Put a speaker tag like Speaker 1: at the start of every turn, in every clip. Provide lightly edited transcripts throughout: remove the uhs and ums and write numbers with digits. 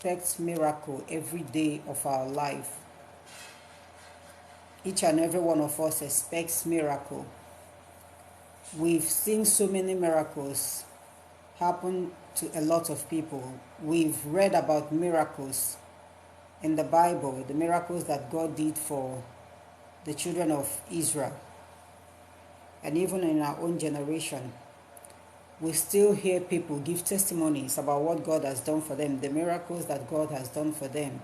Speaker 1: expect miracle every day of our life. Each and every one of us expects miracle. We've seen so many miracles happen to a lot of people. We've read about miracles in the Bible, the miracles that God did for the children of Israel. And even in our own generation, we still hear people give testimonies about what God has done for them, the miracles that God has done for them.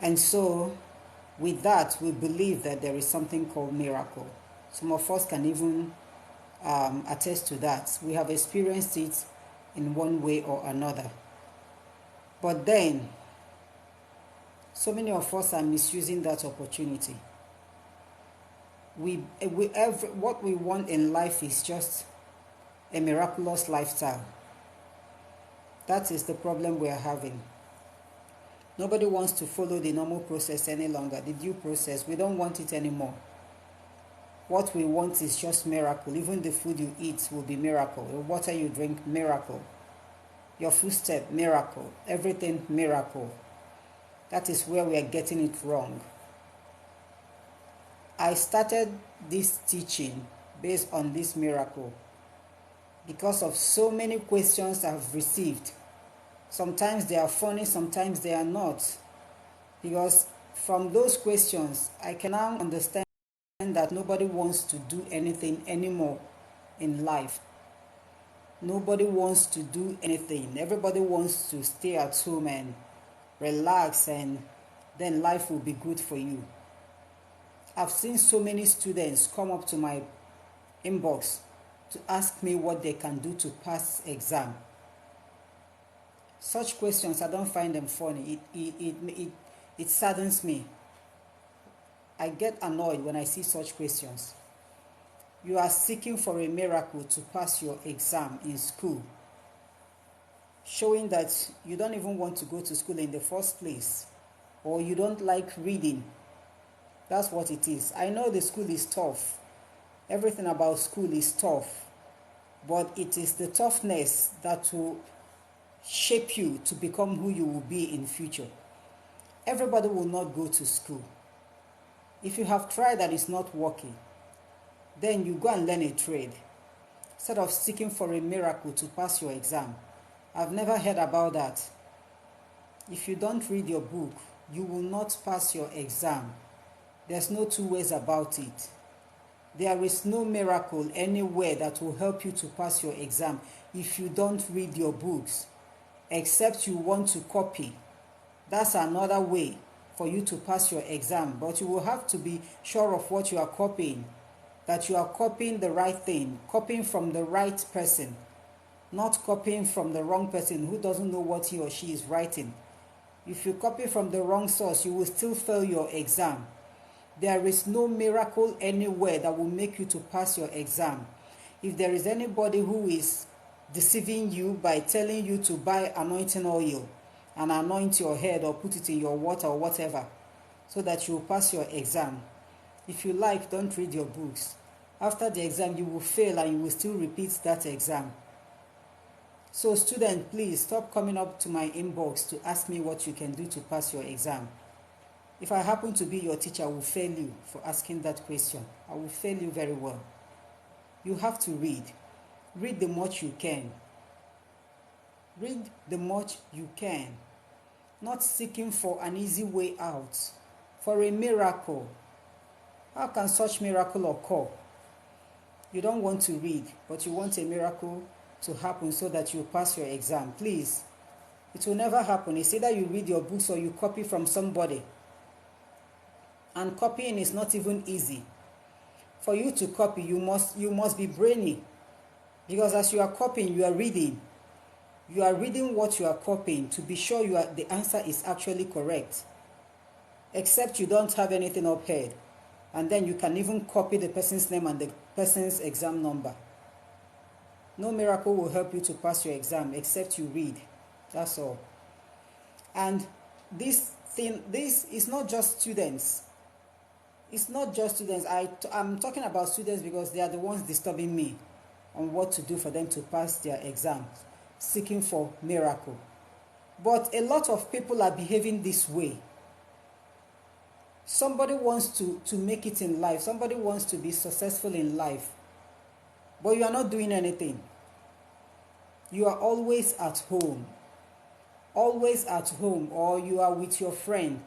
Speaker 1: And so, with that, we believe that there is something called miracle. Some of us can even attest to that. We have experienced it in one way or another. But then, so many of us are misusing that opportunity. What we want in life is just a miraculous lifestyle. That is the problem we are having. Nobody wants to follow the normal process any longer, the due process. We don't want it anymore. What we want is just miracle. Even the food you eat will be miracle. The water you drink, miracle. Your footstep, miracle. Everything, miracle. That is where we are getting it wrong. I started this teaching based on this miracle because of so many questions I've received. Sometimes they are funny, sometimes they are not. Because from those questions, I can now understand that nobody wants to do anything anymore in life. Nobody wants to do anything. Everybody wants to stay at home and relax, and then life will be good for you. I've seen so many students come up to my inbox to ask me what they can do to pass exam. Such questions, I don't find them funny. It saddens me. I get annoyed when I see such questions. You are seeking for a miracle to pass your exam in school, showing that you don't even want to go to school in the first place, or you don't like reading. That's what it is. I know the school is tough. Everything about school is tough. But it is the toughness that will shape you to become who you will be in future. Everybody will not go to school. If you have tried and it's not working, then you go and learn a trade instead of seeking for a miracle to pass your exam. I've never heard about that. If you don't read your book, you will not pass your exam. There's no two ways about it. There is no miracle anywhere that will help you to pass your exam if you don't read your books, except you want to copy. That's another way for you to pass your exam, but you will have to be sure of what you are copying, that you are copying the right thing, copying from the right person, not copying from the wrong person who doesn't know what he or she is writing. If you copy from the wrong source, you will still fail your exam. There is no miracle anywhere that will make you to pass your exam. If there is anybody who is deceiving you by telling you to buy anointing oil and anoint your head or put it in your water or whatever so that you will pass your exam, if you like, don't read your books. After the exam, you will fail and you will still repeat that exam. So student, please stop coming up to my inbox to ask me what you can do to pass your exam. If I happen to be your teacher, I will fail you for asking that question. I will fail you very well. You have to read. Read the much you can. Read the much you can. Not seeking for an easy way out, for a miracle. How can such miracle occur? You don't want to read, but you want a miracle to happen so that you pass your exam. Please, it will never happen. It's either you read your books or you copy from somebody. And copying is not even easy. For you to copy, you must be brainy. Because as you are copying, you are reading. You are reading what you are copying to be sure the answer is actually correct. Except you don't have anything up here. And then you can even copy the person's name and the person's exam number. No miracle will help you to pass your exam except you read. That's all. And this is not just students. It's not just students. I'm talking about students because they are the ones disturbing me on what to do for them to pass their exams, seeking for miracle. But a lot of people are behaving this way. Somebody wants to make it in life. Somebody wants to be successful in life. But you are not doing anything. You are always at home. Always at home, or you are with your friend,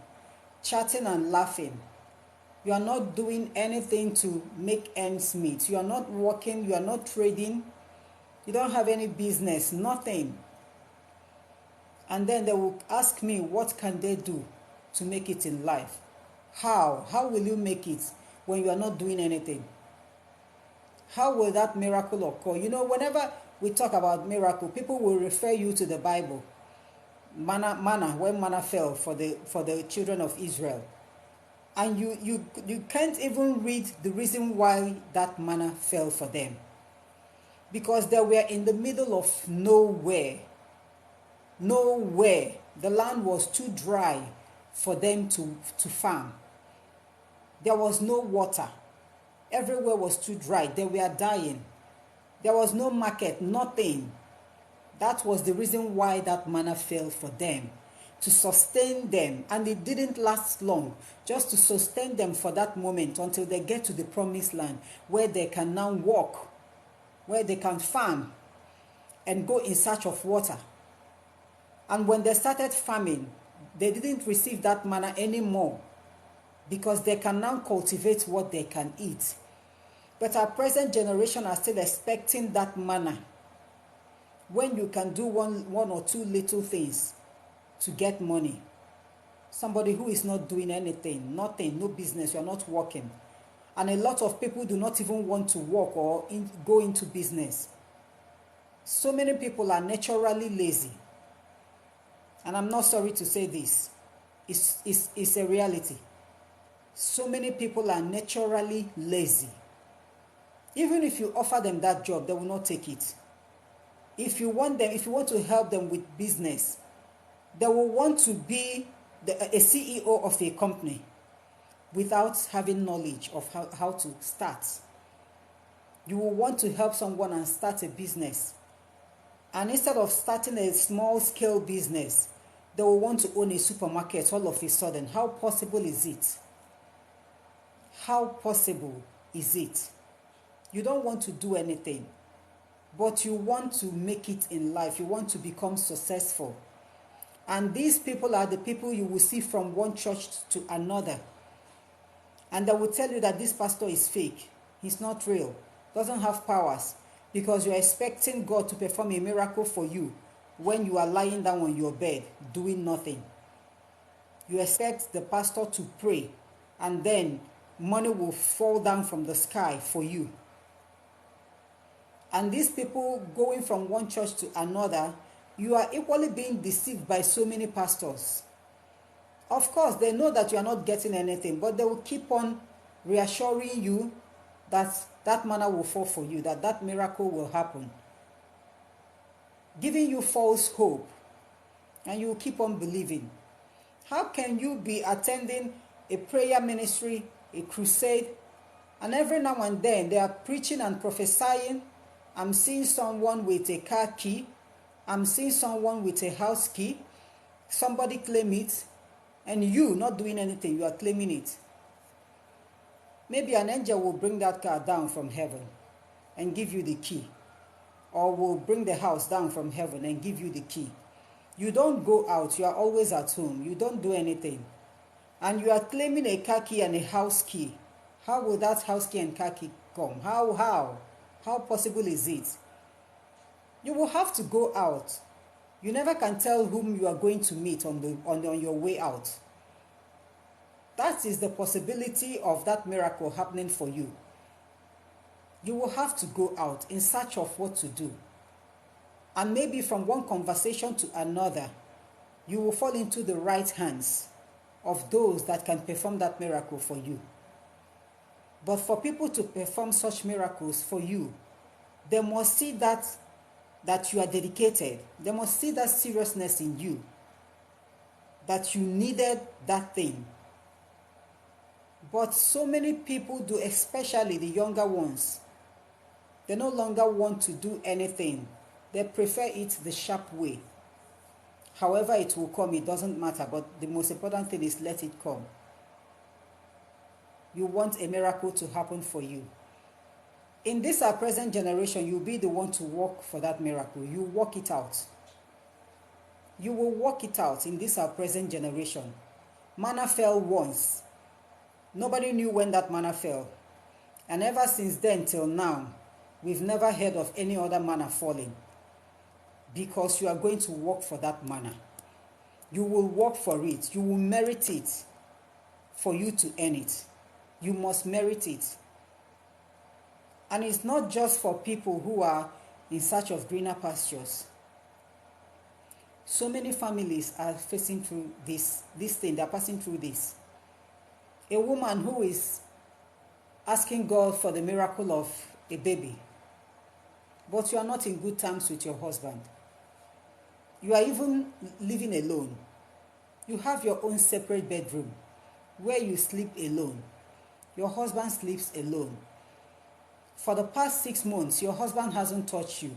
Speaker 1: chatting and laughing. You are not doing anything to make ends meet. You are not working. You are not trading. You don't have any business, nothing. And then they will ask me, what can they do to make it in life? How? How will you make it when you are not doing anything? How will that miracle occur? You know, whenever we talk about miracle, people will refer you to the Bible. Manna, when manna fell for the children of Israel. And you can't even read the reason why that manna fell for them. Because they were in the middle of nowhere. Nowhere. The land was too dry for them to farm. There was no water. Everywhere was too dry. They were dying. There was no market, nothing. That was the reason why that manna fell for them. To sustain them. And it didn't last long. Just to sustain them for that moment until they get to the promised land, where they can now walk, where they can farm and go in search of water. And when they started farming, they didn't receive that manna anymore, because they can now cultivate what they can eat. But our present generation are still expecting that manna, when you can do one or two little things to get money. Somebody who is not doing anything, nothing, no business, you are not working. And a lot of people do not even want to work or go into business. So many people are naturally lazy. And I'm not sorry to say this. It's a reality. So many people are naturally lazy. Even if you offer them that job, they will not take it. If you want to help them with business, they will want to be a CEO of a company without having knowledge of how to start. You will want to help someone and start a business. And instead of starting a small scale business, they will want to own a supermarket all of a sudden. How possible is it? How possible is it? You don't want to do anything, but you want to make it in life. You want to become successful. And these people are the people you will see from one church to another. And they will tell you that this pastor is fake. He's not real. Doesn't have powers. Because you're expecting God to perform a miracle for you when you are lying down on your bed doing nothing. You expect the pastor to pray, and then money will fall down from the sky for you. And these people going from one church to another, you are equally being deceived by so many pastors. Of course, they know that you are not getting anything, but they will keep on reassuring you that that manna will fall for you, that miracle will happen. Giving you false hope, and you will keep on believing. How can you be attending a prayer ministry, a crusade, and every now and then they are preaching and prophesying? I'm seeing someone with a car key. I'm seeing someone with a house key. Somebody claim it, and you not doing anything, you are claiming it. Maybe an angel will bring that car down from heaven and give you the key. Or will bring the house down from heaven and give you the key. You don't go out, you are always at home. You don't do anything. And you are claiming a car key and a house key. How will that house key and car key come? How possible is it? You will have to go out. You never can tell whom you are going to meet on your way out. That is the possibility of that miracle happening for you. You will have to go out in search of what to do. And maybe from one conversation to another, you will fall into the right hands of those that can perform that miracle for you. But for people to perform such miracles for you, they must see that you are dedicated. They must see that seriousness in you, that you needed that thing. But so many people do, especially the younger ones. They no longer want to do anything. They prefer it the sharp way. However it will come, it doesn't matter, but the most important thing is let it come. You want a miracle to happen for you. In this our present generation, you'll be the one to work for that miracle. You work it out. You will work it out in this our present generation. Manna fell once. Nobody knew when that manna fell. And ever since then till now, we've never heard of any other manna falling. Because you are going to work for that manna. You will work for it. You will merit it for you to earn it. You must merit it. And it's not just for people who are in search of greener pastures. So many families are facing through this thing. They're passing through this. A woman who is asking God for the miracle of a baby, but you are not in good terms with your husband. You are even living alone. You have your own separate bedroom where you sleep alone. Your husband sleeps alone. For the past 6 months, your husband hasn't touched you.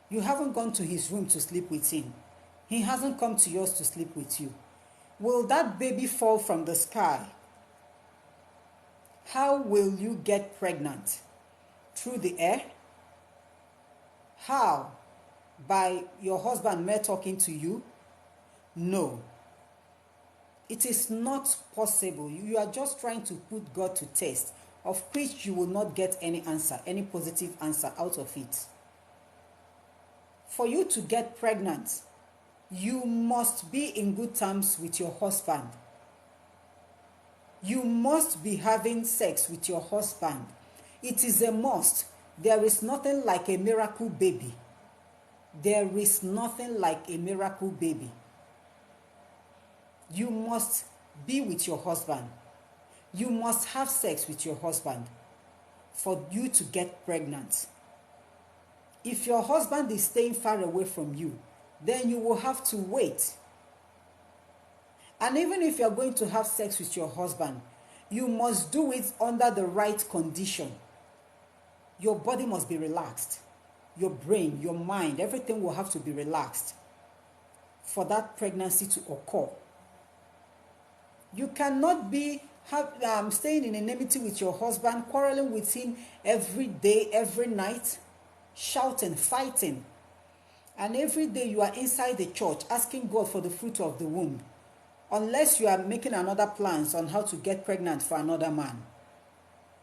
Speaker 1: You haven't gone to his room to sleep with him. He hasn't come to yours to sleep with you. Will that baby fall from the sky? How will you get pregnant? Through the air? How? By your husband mere talking to you? No. It is not possible. You are just trying to put God to test, of which you will not get any answer, any positive answer out of it. For you to get pregnant, you must be in good terms with your husband. You must be having sex with your husband. It is a must. There is nothing like a miracle baby. There is nothing like a miracle baby. You must be with your husband. You must have sex with your husband for you to get pregnant. If your husband is staying far away from you, then you will have to wait. And even if you're going to have sex with your husband, you must do it under the right condition. Your body must be relaxed. Your brain, your mind, everything will have to be relaxed for that pregnancy to occur. You cannot be staying in enmity with your husband, quarreling with him every day, every night, shouting, fighting. And every day you are inside the church asking God for the fruit of the womb, unless you are making another plans on how to get pregnant for another man.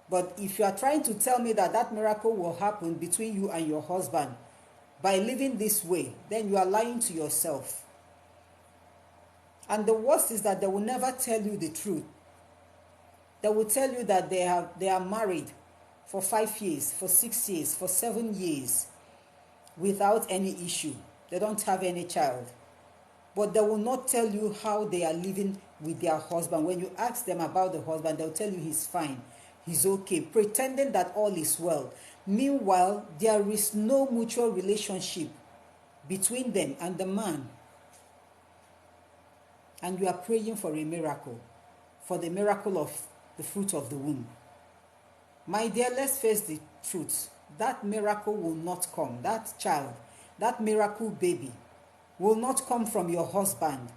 Speaker 1: But if you are trying to tell me that that miracle will happen between you and your husband by living this way, then you are lying to yourself. And the worst is that they will never tell you the truth. They will tell you that they are married for 5 years, for 6 years, for 7 years without any issue. They don't have any child. But they will not tell you how they are living with their husband. When you ask them about the husband, they'll tell you he's fine, he's okay, pretending that all is well. Meanwhile, there is no mutual relationship between them and the man. And you are praying for a miracle, for the miracle of the fruit of the womb. My dear, let's face the truth. That miracle will not come. That child, that miracle baby, will not come from your husband,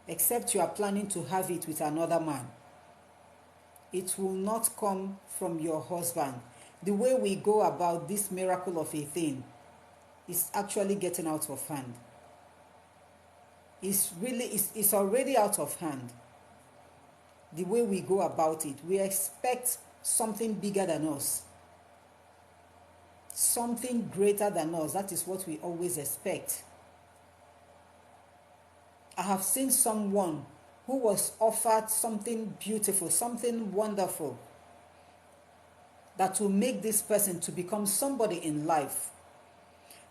Speaker 1: except you are planning to have it with another man. It will not come from your husband. The way we go about this miracle of a thing is actually getting out of hand. It's already out of hand. The way we go about it, we expect something bigger than us, something greater than us. That is what we always expect. I have seen someone who was offered something beautiful, something wonderful, that will make this person to become somebody in life.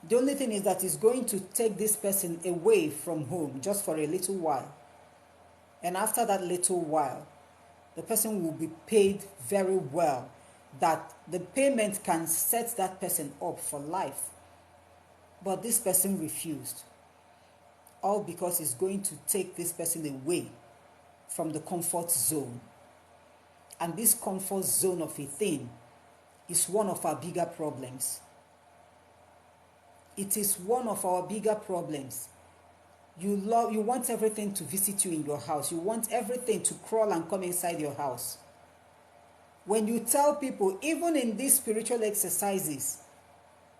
Speaker 1: The only thing is that it's going to take this person away from home just for a little while. And after that little while, the person will be paid very well, that the payment can set that person up for life. But this person refused. All because it's going to take this person away from the comfort zone. And this comfort zone of a thing is one of our bigger problems. It is one of our bigger problems. You want everything to visit you in your house. You want everything to crawl and come inside your house. When you tell people, even in these spiritual exercises,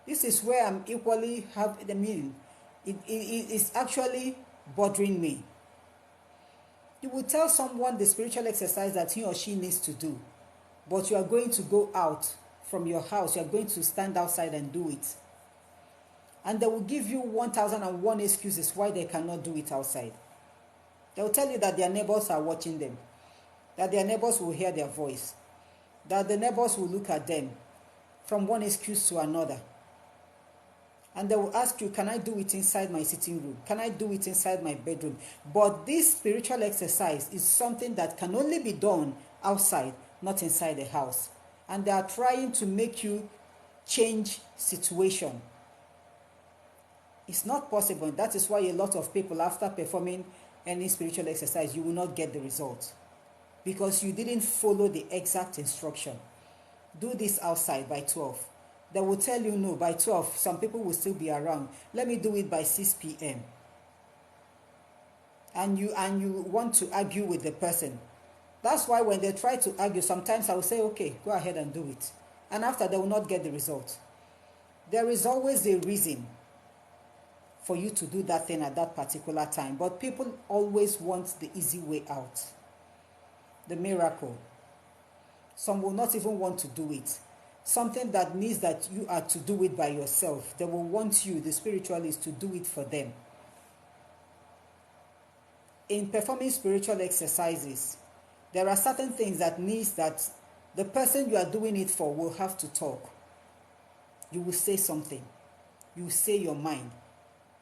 Speaker 1: this is where I'm equally have the meaning. It's actually bothering me. You will tell someone the spiritual exercise that he or she needs to do, but you are going to go out from your house. You are going to stand outside and do it. And they will give you 1001 excuses why they cannot do it outside. They will tell you that their neighbors are watching them, that their neighbors will hear their voice, that the neighbors will look at them from one excuse to another. And they will ask you, can I do it inside my sitting room? Can I do it inside my bedroom? But this spiritual exercise is something that can only be done outside, not inside the house. And they are trying to make you change situation. It's not possible. That is why a lot of people, after performing any spiritual exercise, you will not get the result. Because you didn't follow the exact instruction. Do this outside by 12. They will tell you no, by 12, some people will still be around. Let me do it by 6 p.m. And you want to argue with the person. That's why when they try to argue, sometimes I will say, okay, go ahead and do it. And after, they will not get the result. There is always a reason for you to do that thing at that particular time. But people always want the easy way out. The miracle. Some will not even want to do it. Something that means that you are to do it by yourself. They will want you, the spiritualist, to do it for them. In performing spiritual exercises, there are certain things that means that the person you are doing it for will have to talk. You will say something. You will say your mind.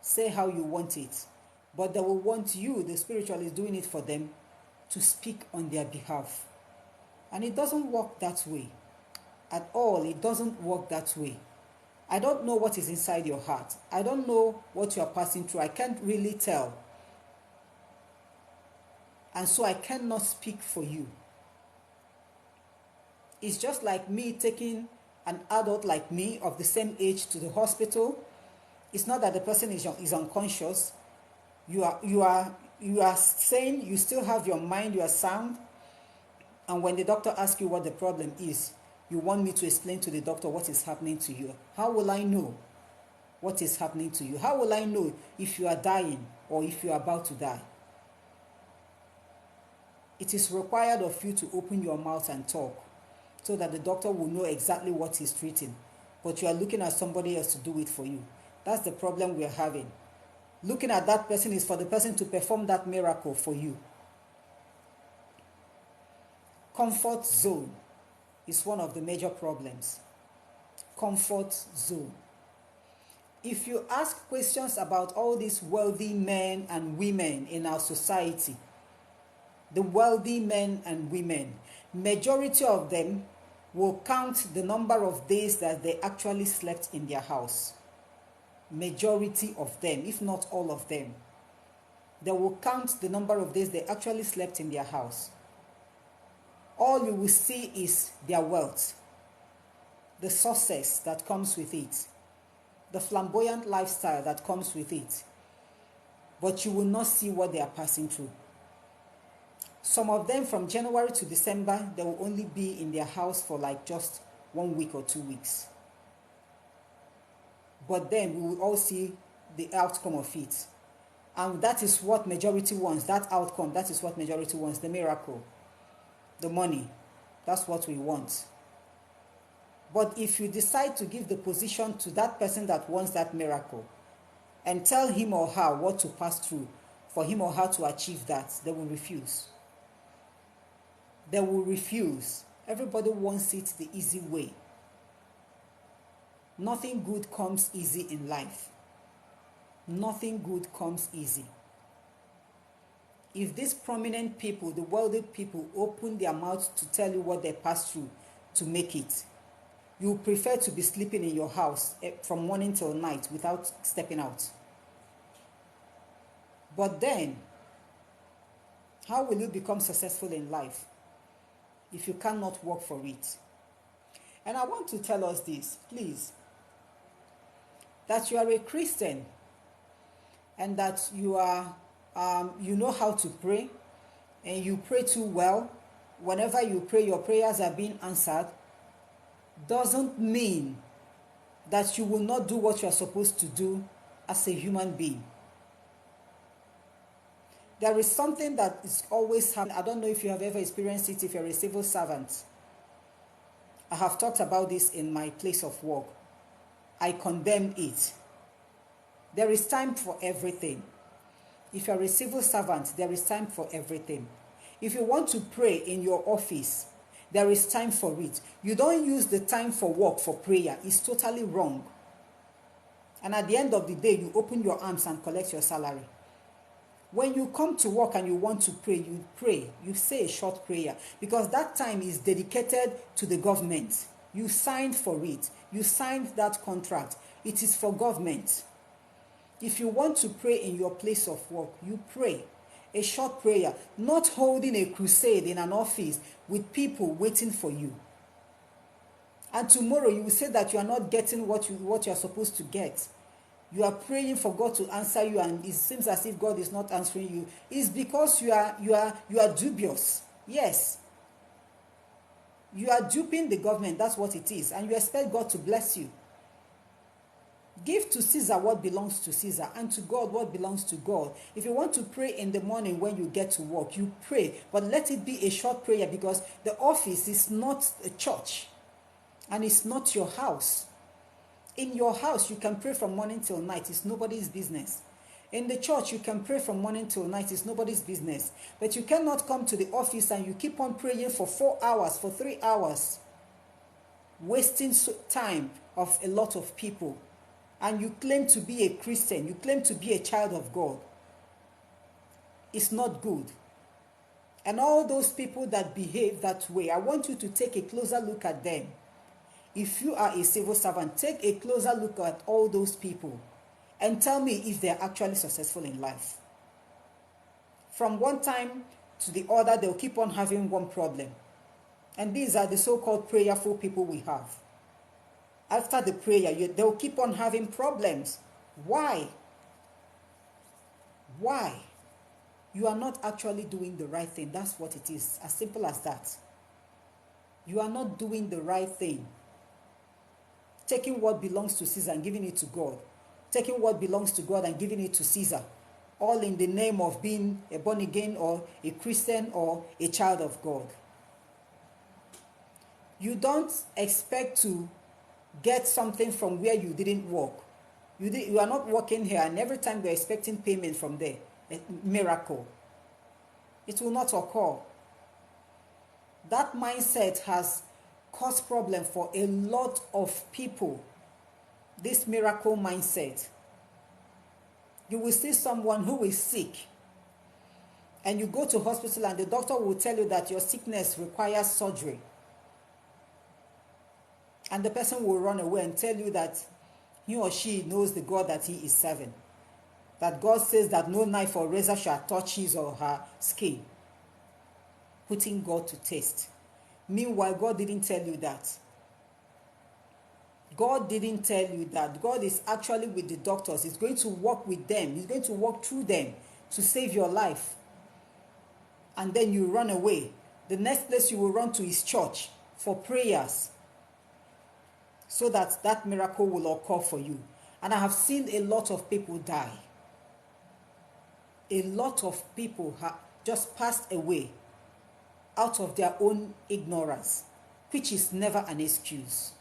Speaker 1: Say how you want it. But they will want you, the spiritualist, doing it for them, to speak on their behalf. And it doesn't work that way. At all, it doesn't work that way. I don't know what is inside your heart. I don't know what you are passing through. I can't really tell. And so I cannot speak for you. It's just like me taking an adult like me of the same age to the hospital. It's not that the person is unconscious. You are saying you still have your mind, you are sound. And when the doctor asks you what the problem is, you want me to explain to the doctor what is happening to you. How will I know what is happening to you? How will I know if you are dying or if you are about to die? It is required of you to open your mouth and talk so that the doctor will know exactly what he's treating. But you are looking at somebody else to do it for you. That's the problem we are having. Looking at that person is for the person to perform that miracle for you. Comfort zone is one of the major problems. Comfort zone. If you ask questions about all these wealthy men and women in our society, the wealthy men and women, majority of them will count the number of days that they actually slept in their house. Majority of them, if not all of them, they will count the number of days they actually slept in their house. All you will see is their wealth, the success that comes with it, the flamboyant lifestyle that comes with it. But you will not see what they are passing through. Some of them from January to December, they will only be in their house for like just 1 week or 2 weeks. But then we will all see the outcome of it. And that is what majority wants, that outcome, that is what majority wants, the miracle. The money, that's what we want. But if you decide to give the position to that person that wants that miracle and tell him or her what to pass through for him or her to achieve that, they will refuse. They will refuse. Everybody wants it the easy way. Nothing good comes easy in life. Nothing good comes easy. If these prominent people, the wealthy people, open their mouths to tell you what they pass through to make it, you prefer to be sleeping in your house from morning till night without stepping out. But then, how will you become successful in life if you cannot work for it? And I want to tell us this, please, that you are a Christian. and that you know how to pray, and you pray too well, whenever you pray, your prayers are being answered, doesn't mean that you will not do what you are supposed to do as a human being. There is something that is always happening. I don't know if you have ever experienced it if you're a civil servant. I have talked about this in my place of work. I condemn it. There is time for everything. If you're a civil servant, there is time for everything. If you want to pray in your office, there is time for it. You don't use the time for work for prayer. It's totally wrong. And at the end of the day, you open your arms and collect your salary. When you come to work and you want to pray, you pray. You say a short prayer because that time is dedicated to the government. You signed for it. You signed that contract. It is for government. If you want to pray in your place of work, you pray. A short prayer, not holding a crusade in an office with people waiting for you. And tomorrow you will say that you are not getting what you are supposed to get. You are praying for God to answer you, and it seems as if God is not answering you. It's because you are dubious. Yes. You are duping the government, that's what it is, and you expect God to bless you. Give to Caesar what belongs to Caesar, and to God what belongs to God. If you want to pray in the morning when you get to work, you pray, but let it be a short prayer because the office is not a church and it's not your house. In your house, you can pray from morning till night. It's nobody's business. In the church, you can pray from morning till night. It's nobody's business. But you cannot come to the office and you keep on praying for 4 hours, for 3 hours, wasting time of a lot of people. And you claim to be a Christian. You claim to be a child of God. It's not good. And all those people that behave that way, I want you to take a closer look at them. If you are a civil servant, take a closer look at all those people and tell me if they're actually successful in life. From one time to the other, they'll keep on having one problem. And these are the so-called prayerful people we have. After the prayer, they'll keep on having problems. Why? Why? You are not actually doing the right thing. That's what it is. As simple as that. You are not doing the right thing. Taking what belongs to Caesar and giving it to God. Taking what belongs to God and giving it to Caesar. All in the name of being a born again or a Christian or a child of God. You don't expect to get something from where you didn't work. You are not working here, and every time you're expecting payment from there, a miracle. It will not occur. That mindset has caused problem for a lot of people. This miracle mindset. You will see someone who is sick, and you go to hospital and the doctor will tell you that your sickness requires surgery. And the person will run away and tell you that he or she knows the God that he is serving. That God says that no knife or razor shall touch his or her skin. Putting God to test. Meanwhile, God didn't tell you that. God didn't tell you that. God is actually with the doctors. He's going to work with them. He's going to work through them to save your life. And then you run away. The next place you will run to is church for prayers, so that that miracle will occur for you. And I have seen a lot of people die. A lot of people have just passed away out of their own ignorance, which is never an excuse.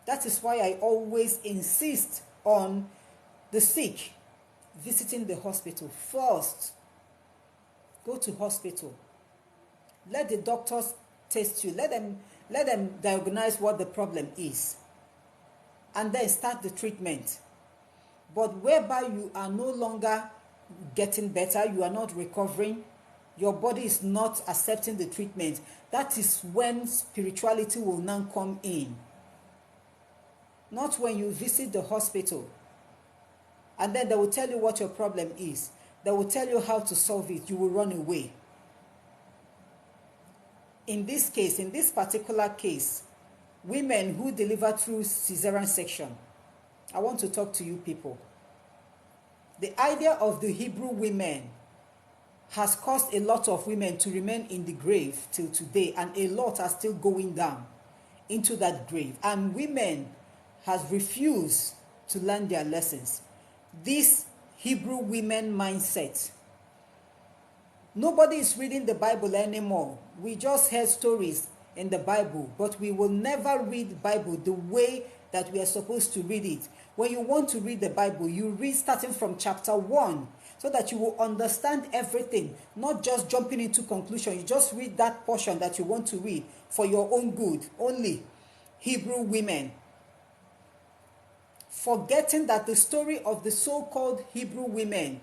Speaker 1: That is why I always insist on the sick visiting the hospital first. Go to hospital. Let the doctors test you. Let them diagnose what the problem is. And then start the treatment. But whereby you are no longer getting better, you are not recovering, your body is not accepting the treatment, that is when spirituality will now come in. Not when you visit the hospital and then they will tell you what your problem is. They will tell you how to solve it. You will run away. In this case, in this particular case, women who deliver through cesarean section, I want to talk to you people. The idea of the Hebrew women has caused a lot of women to remain in the grave till today, and a lot are still going down into that grave. And women has refused to learn their lessons. This Hebrew women mindset. Nobody is reading the Bible anymore. We just hear stories in the Bible, but we will never read the Bible the way that we are supposed to read it. When you want to read the Bible, you read starting from chapter 1 so that you will understand everything, not just jumping into conclusion. You just read that portion that you want to read for your own good only. Hebrew women, forgetting that the story of the so-called Hebrew women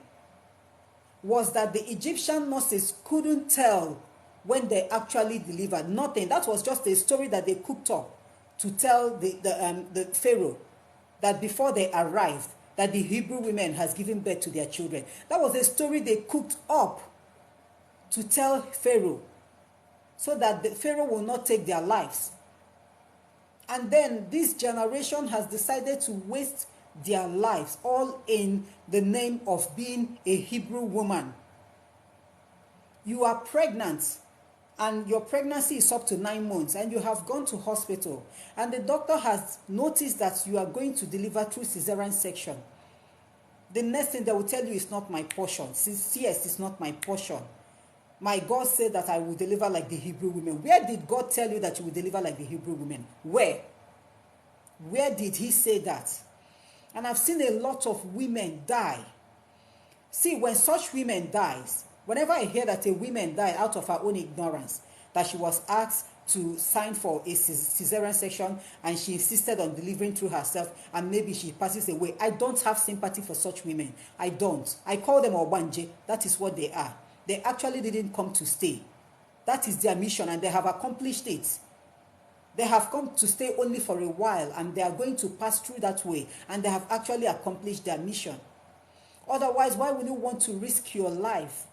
Speaker 1: was that the Egyptian nurses couldn't tell when they actually delivered. Nothing. That was just a story that they cooked up to tell the Pharaoh that before they arrived, that the Hebrew women has given birth to their children. That was a story they cooked up to tell Pharaoh so that the Pharaoh will not take their lives. And then this generation has decided to waste their lives all in the name of being a Hebrew woman. You are pregnant and your pregnancy is up to 9 months and you have gone to hospital and the doctor has noticed that you are going to deliver through cesarean section. The next thing they will tell you is not my portion. Yes, it's not my portion. My God said that I will deliver like the Hebrew women. Where did God tell you that you will deliver like the Hebrew women? Where? Where did he say that? And I've seen a lot of women die. See, when such women dies, whenever I hear that a woman died out of her own ignorance, that she was asked to sign for a cesarean section and she insisted on delivering through herself and maybe she passes away, I don't have sympathy for such women. I don't. I call them Obanje. That is what they are. They actually didn't come to stay. That is their mission and they have accomplished it. They have come to stay only for a while and they are going to pass through that way and they have actually accomplished their mission. Otherwise, why would you want to risk your life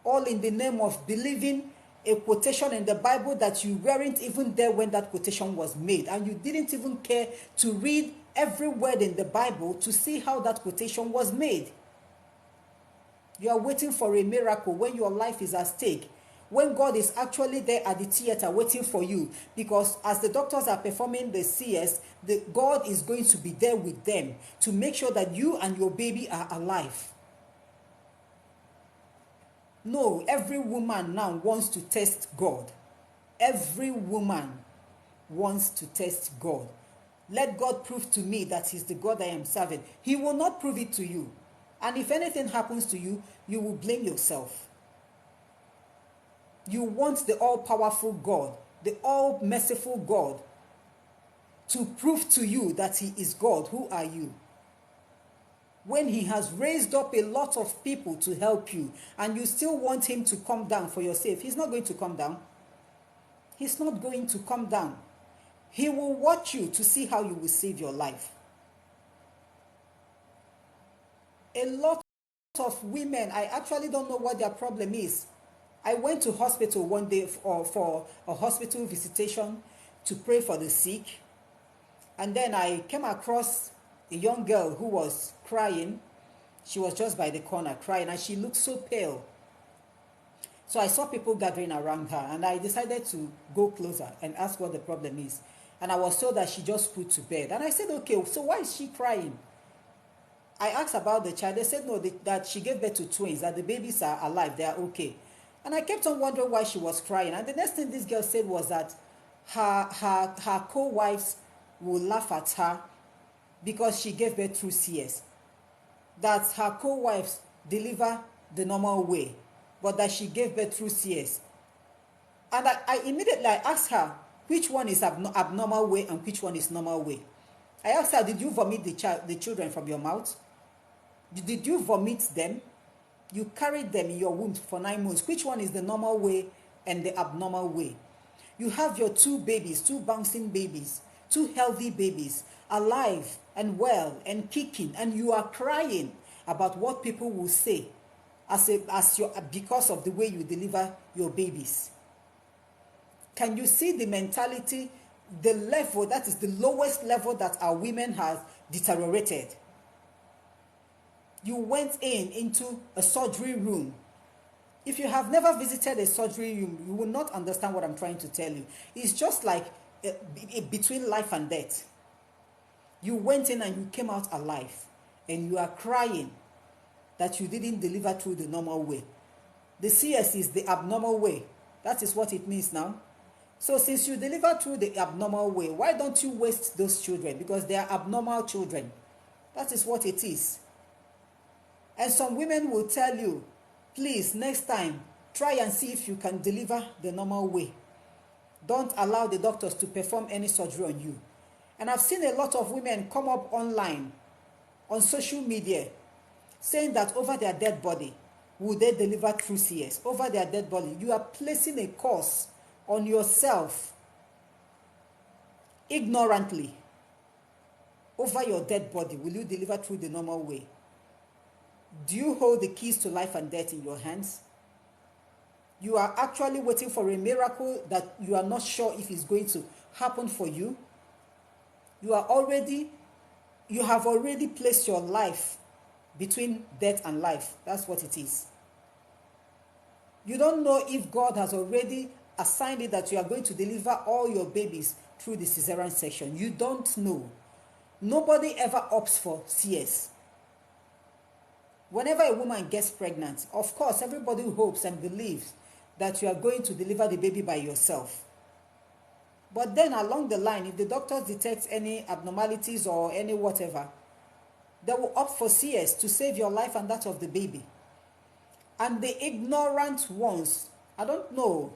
Speaker 1: all in the name of believing a quotation in the Bible that you weren't even there when that quotation was made and you didn't even care to read every word in the Bible to see how that quotation was made? You are waiting for a miracle when your life is at stake, when God is actually there at the theater waiting for you, because as the doctors are performing the CS, God is going to be there with them to make sure that you and your baby are alive. No, every woman now wants to test God. Every woman wants to test God. Let God prove to me that he's the God I am serving. He will not prove it to you. And if anything happens to you, you will blame yourself. You want the all-powerful God, the all-merciful God, to prove to you that he is God. Who are you? When he has raised up a lot of people to help you, and you still want him to come down for your sake, he's not going to come down. He's not going to come down. He will watch you to see how you will save your life. A lot of women, I actually don't know what their problem is. I went to hospital one day for a hospital visitation to pray for the sick. And then I came across a young girl who was crying. She was just by the corner crying and she looked so pale. So I saw people gathering around her and I decided to go closer and ask what the problem is. And I was told that she just put to bed. And I said, okay, so why is she crying? I asked about the child. They said no, that she gave birth to twins, that the babies are alive, they are okay. And I kept on wondering why she was crying. And the next thing this girl said was that her co-wives will laugh at her because she gave birth through CS. That her co-wives deliver the normal way, but that she gave birth through CS. And I immediately asked her, which one is abnormal way and which one is normal way? I asked her, did you vomit the children from your mouth? Did you vomit them? You carried them in your womb for 9 months. Which one is the normal way and the abnormal way? You have your 2 babies, 2 bouncing babies, 2 healthy babies, alive and well and kicking, and you are crying about what people will say because of the way you deliver your babies. Can you see the mentality, the level, that is the lowest level that our women have deteriorated? You went into a surgery room. If you have never visited a surgery room, you will not understand what I'm trying to tell you. It's just like between life and death. You went in and you came out alive, and you are crying that you didn't deliver through the normal way. The CS is the abnormal way. That is what it means now. So since you deliver through the abnormal way, why don't you waste those children? Because they are abnormal children. That is what it is. And some women will tell you, please, next time, try and see if you can deliver the normal way. Don't allow the doctors to perform any surgery on you. And I've seen a lot of women come up online, on social media, saying that over their dead body, will they deliver through CS? Over their dead body. You are placing a curse on yourself ignorantly. Over your dead body, will you deliver through the normal way? Do you hold the keys to life and death in your hands? You are actually waiting for a miracle that you are not sure if it's going to happen for you. You have already placed your life between death and life. That's what it is. You don't know if God has already assigned it that you are going to deliver all your babies through the cesarean section. You don't know. Nobody ever opts for CS. Whenever a woman gets pregnant, of course, everybody hopes and believes that you are going to deliver the baby by yourself. But then along the line, if the doctors detect any abnormalities or any whatever, they will opt for CS to save your life and that of the baby. And the ignorant ones, I don't know.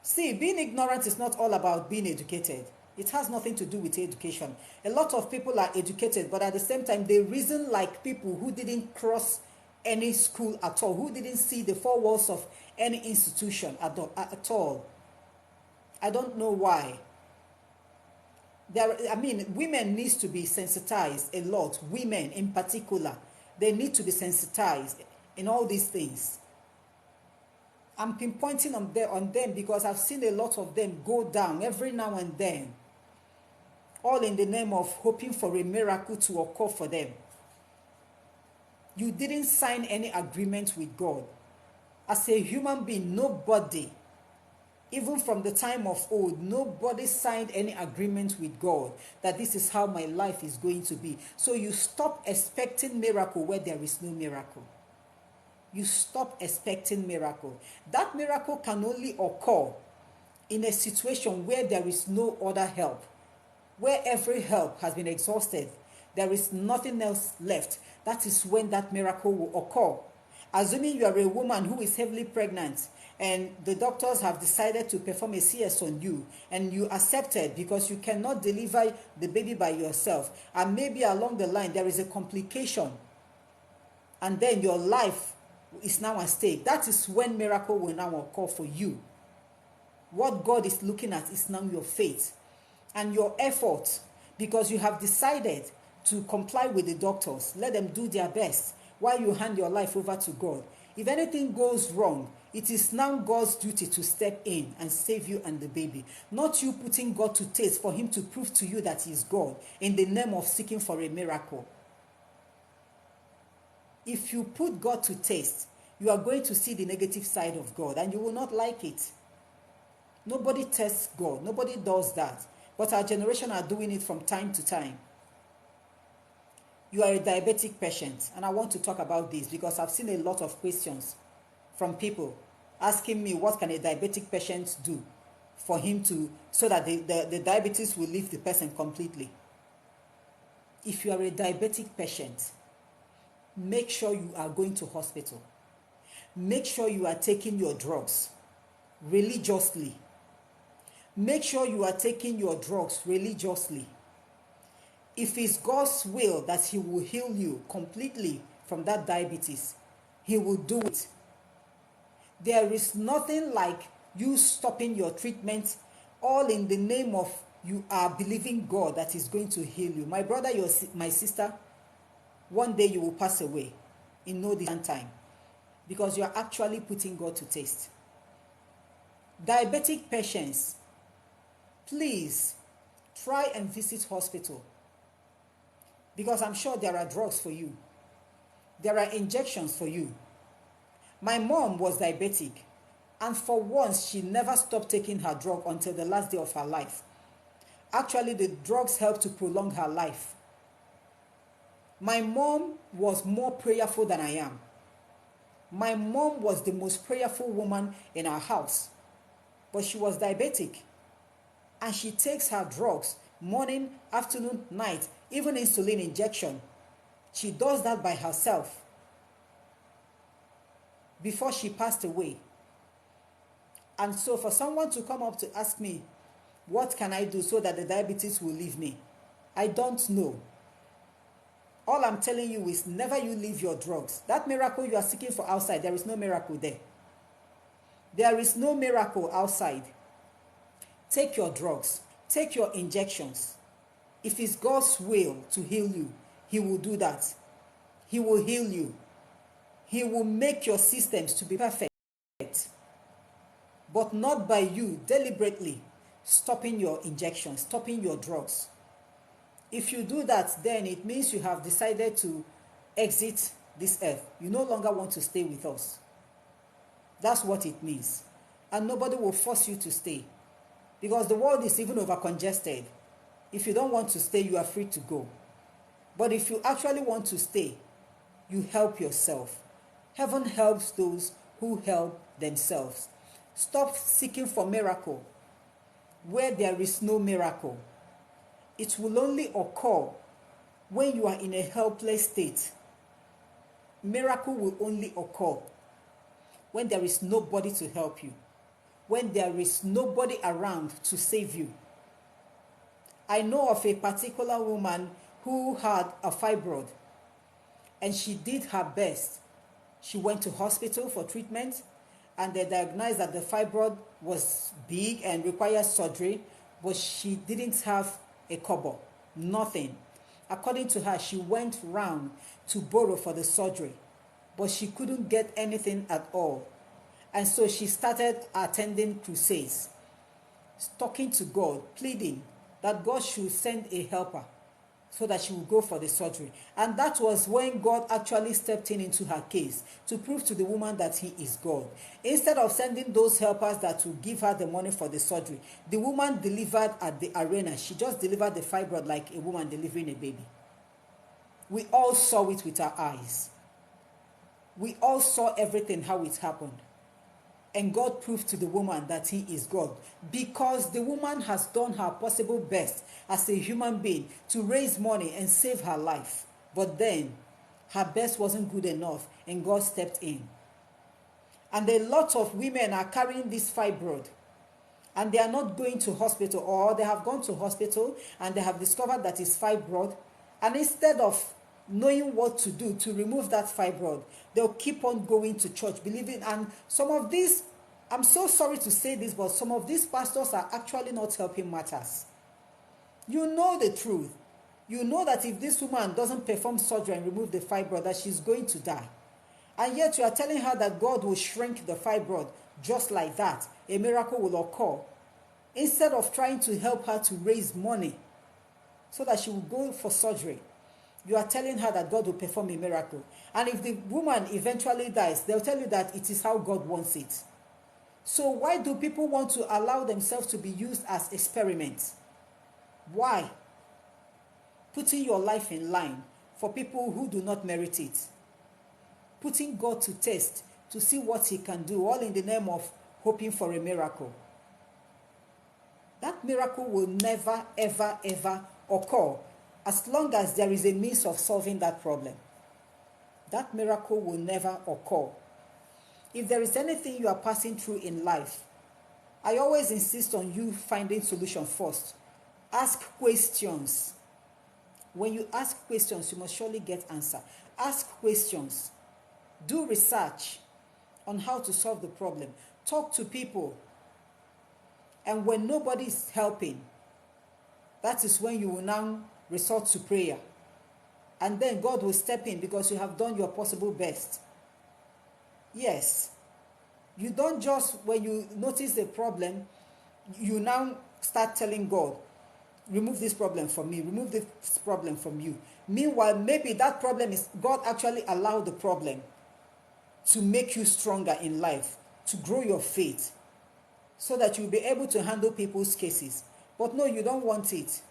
Speaker 1: See, being ignorant is not all about being educated. It has nothing to do with education. A lot of people are educated, but at the same time, they reason like people who didn't cross any school at all, who didn't see the four walls of any institution at all. I don't know why. Women need to be sensitized a lot. Women in particular, they need to be sensitized in all these things. I'm pinpointing on them because I've seen a lot of them go down every now and then, all in the name of hoping for a miracle to occur for them. You didn't sign any agreement with God. As a human being, nobody, even from the time of old, nobody signed any agreement with God that this is how my life is going to be. So you stop expecting miracle where there is no miracle. You stop expecting miracle. That miracle can only occur in a situation where there is no other help, where every help has been exhausted. There is nothing else left. That is when that miracle will occur. Assuming you are a woman who is heavily pregnant and the doctors have decided to perform a CS on you and you accepted because you cannot deliver the baby by yourself, and maybe along the line there is a complication and then your life is now at stake, that is when miracle will now occur for you. What God is looking at is now your faith and your effort, because you have decided to comply with the doctors. Let them do their best while you hand your life over to God. If anything goes wrong, it is now God's duty to step in and save you and the baby, not you putting God to taste for him to prove to you that he is God in the name of seeking for a miracle. If you put God to taste, you are going to see the negative side of God and you will not like it. Nobody tests God. Nobody does that. But our generation are doing it from time to time. You are a diabetic patient, and I want to talk about this because I've seen a lot of questions from people asking me what can a diabetic patient do for him to, so that the diabetes will leave the person completely. If you are a diabetic patient, make sure you are going to hospital. Make sure you are taking your drugs religiously. Make sure you are taking your drugs religiously. If it's God's will that he will heal you completely from that diabetes, he will do it. There is nothing like you stopping your treatment, all in the name of you are believing God that is going to heal you. My brother, my sister, one day you will pass away in no distant time because you are actually putting God to taste. Diabetic patients, please try and visit hospital, because I'm sure there are drugs for you. There are injections for you. My mom was diabetic, and for once, she never stopped taking her drug until the last day of her life. Actually, the drugs helped to prolong her life. My mom was more prayerful than I am. My mom was the most prayerful woman in our house, but she was diabetic, and she takes her drugs morning, afternoon, night, even insulin injection. She does that by herself before she passed away. And so for someone to come up to ask me, what can I do so that the diabetes will leave me? I don't know. All I'm telling you is never you leave your drugs. That miracle you are seeking for outside, there is no miracle there. There is no miracle outside. Take your drugs. Take your injections. If it's God's will to heal you, He will do that. He will heal you. He will make your systems to be perfect. But not by you deliberately stopping your injections, stopping your drugs. If you do that, then it means you have decided to exit this earth. You no longer want to stay with us. That's what it means. And nobody will force you to stay, because the world is even over congested. If you don't want to stay, you are free to go. But if you actually want to stay, you help yourself. Heaven helps those who help themselves. Stop seeking for miracle where there is no miracle. It will only occur when you are in a helpless state. Miracle will only occur when there is nobody to help you, when there is nobody around to save you. I know of a particular woman who had a fibroid, and she did her best. She went to hospital for treatment, and they diagnosed that the fibroid was big and required surgery, but she didn't have a kobo, nothing. According to her, she went round to borrow for the surgery, but she couldn't get anything at all. And so she started attending crusades, talking to God, pleading that God should send a helper so that she would go for the surgery. And that was when God actually stepped in into her case to prove to the woman that He is God. Instead of sending those helpers that would give her the money for the surgery, the woman delivered at the arena. She just delivered the fibroid like a woman delivering a baby. We all saw it with our eyes. We all saw everything, how it happened. And God proved to the woman that He is God, because the woman has done her possible best as a human being to raise money and save her life. But then her best wasn't good enough, and God stepped in. And a lot of women are carrying this fibroid, and they are not going to hospital, or they have gone to hospital and they have discovered that it's fibroid. And instead of knowing what to do to remove that fibroid, they'll keep on going to church, believing. And some of these, I'm so sorry to say this, but some of these pastors are actually not helping matters. You know the truth. You know that if this woman doesn't perform surgery and remove the fibroid, that she's going to die. And yet you are telling her that God will shrink the fibroid just like that. A miracle will occur. Instead of trying to help her to raise money so that she will go for surgery, you are telling her that God will perform a miracle. And if the woman eventually dies, they'll tell you that it is how God wants it. So why do people want to allow themselves to be used as experiments? Why? Putting your life in line for people who do not merit it. Putting God to test to see what He can do, all in the name of hoping for a miracle. That miracle will never, ever, ever occur as long as there is a means of solving that problem. That miracle will never occur. If there is anything you are passing through in life, I always insist on you finding solution first. Ask questions. When you ask questions, you must surely get answer. Ask questions. Do research on how to solve the problem. Talk to people. And when nobody is helping, that is when you will now resort to prayer. And then God will step in because you have done your possible best. Yes. You don't just, when you notice the problem, you now start telling God, remove this problem from me, remove this problem from you. Meanwhile, maybe that problem is God actually allowed the problem to make you stronger in life, to grow your faith, so that you'll be able to handle people's cases. But no, you don't want it.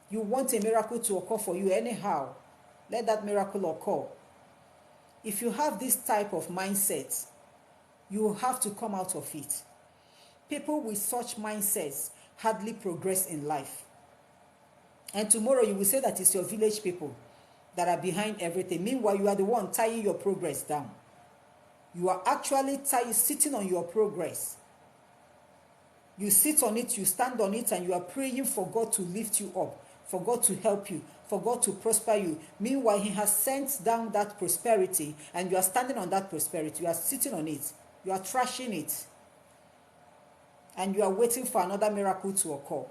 Speaker 1: You want a miracle to occur for you anyhow. Let that miracle occur. If you have this type of mindset, you will have to come out of it. People with such mindsets hardly progress in life. And tomorrow you will say that it's your village people that are behind everything. Meanwhile, you are the one tying your progress down. You are actually sitting on your progress. You sit on it, you stand on it, and you are praying for God to lift you up, for God to help you, for God to prosper you. Meanwhile, He has sent down that prosperity, and you are standing on that prosperity. You are sitting on it. You are trashing it. And you are waiting for another miracle to occur.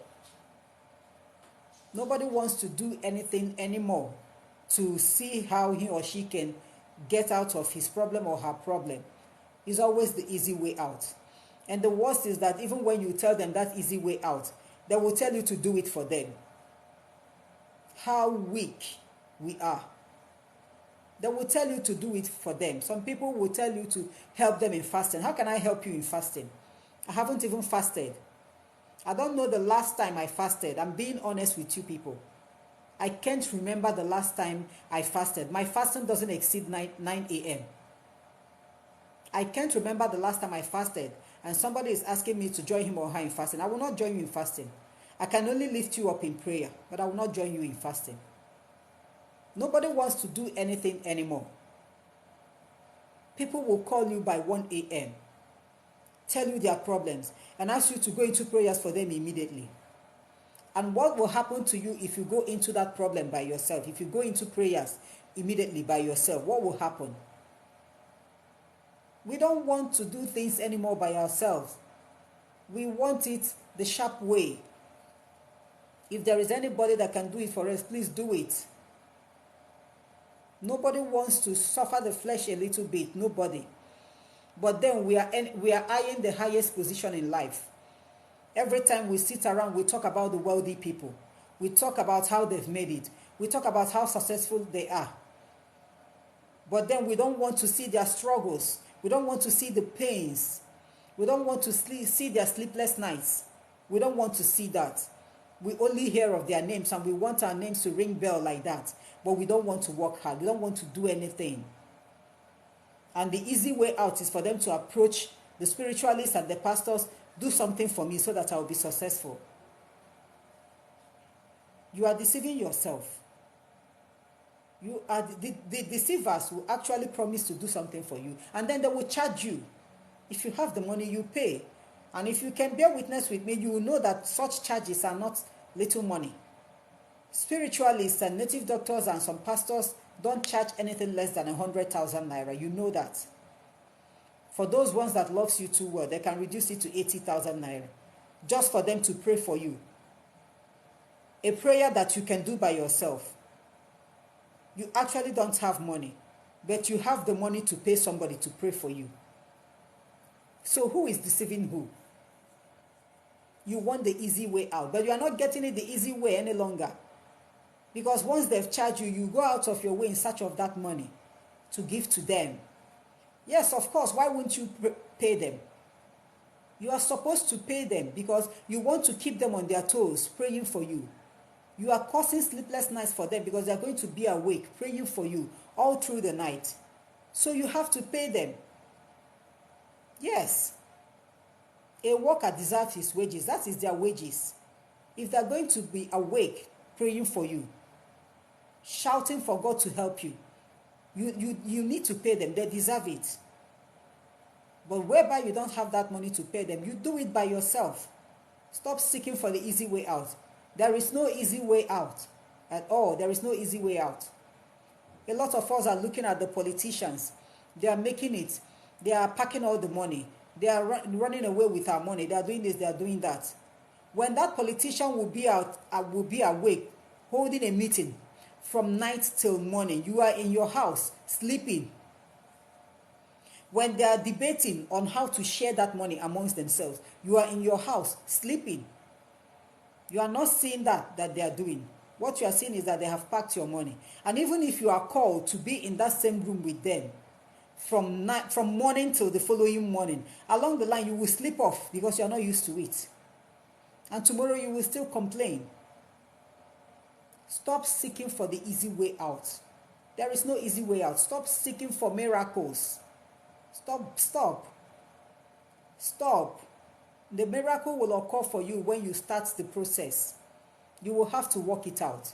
Speaker 1: Nobody wants to do anything anymore to see how he or she can get out of his problem or her problem. It's always the easy way out. And the worst is that even when you tell them that easy way out, they will tell you to do it for them. How weak we are. They will tell you to do it for them. Some people will tell you to help them in fasting. How can I help you in fasting? I haven't even fasted. I don't know the last time I fasted. I'm being honest with you people. I can't remember the last time I fasted. My fasting doesn't exceed 9 a.m. I can't remember the last time I fasted and somebody is asking me to join him or her in fasting. I will not join you in fasting. I can only lift you up in prayer, but I will not join you in fasting. Nobody wants to do anything anymore. People will call you by 1 a.m., tell you their problems, and ask you to go into prayers for them immediately. And what will happen to you if you go into that problem by yourself? If you go into prayers immediately by yourself, what will happen? We don't want to do things anymore by ourselves. We want it the sharp way. If there is anybody that can do it for us, please do it. Nobody wants to suffer the flesh a little bit. Nobody. But then we are eyeing the highest position in life. Every time we sit around, we talk about the wealthy people. We talk about how they've made it. We talk about how successful they are. But then we don't want to see their struggles. We don't want to see the pains. We don't want to see their sleepless nights. We don't want to see that. We only hear of their names and we want our names to ring bell like that. But we don't want to work hard. We don't want to do anything. And the easy way out is for them to approach the spiritualists and the pastors. Do something for me so that I'll be successful. You are deceiving yourself. You are the deceivers will actually promise to do something for you, and then they will charge you. If you have the money, you pay. And if you can bear witness with me, you will know that such charges are not little money. Spiritualists and native doctors and some pastors don't charge anything less than 100,000 naira. You know that. For those ones that loves you too well, they can reduce it to 80,000 naira just for them to pray for you. A prayer that you can do by yourself. You actually don't have money, but you have the money to pay somebody to pray for you. So who is deceiving who? You want the easy way out, but you are not getting it the easy way any longer. Because once they've charged you, you go out of your way in search of that money to give to them. Yes, of course, why wouldn't you pay them? You are supposed to pay them because you want to keep them on their toes, praying for you. You are causing sleepless nights for them because they are going to be awake, praying for you all through the night. So you have to pay them. Yes. A worker deserves his wages. That is their wages. If they are going to be awake, praying for you, shouting for God to help you, you need to pay them. They deserve it. But whereby you don't have that money to pay them, you do it by yourself. Stop seeking for the easy way out. There is no easy way out at all. There is no easy way out. A lot of us are looking at the politicians. They are making it. They are packing all the money. They are running away with our money. They are doing this. They are doing that. When that politician will be awake, holding a meeting from night till morning, you are in your house sleeping. When they are debating on how to share that money amongst themselves, you are in your house sleeping. You are not seeing that they are doing. What you are seeing is that they have packed your money. And even if you are called to be in that same room with them from morning till the following morning, along the line you will slip off because you are not used to it. And tomorrow you will still complain. Stop seeking for the easy way out. There is no easy way out. Stop seeking for miracles. Stop. The miracle will occur for you when you start the process. You will have to work it out.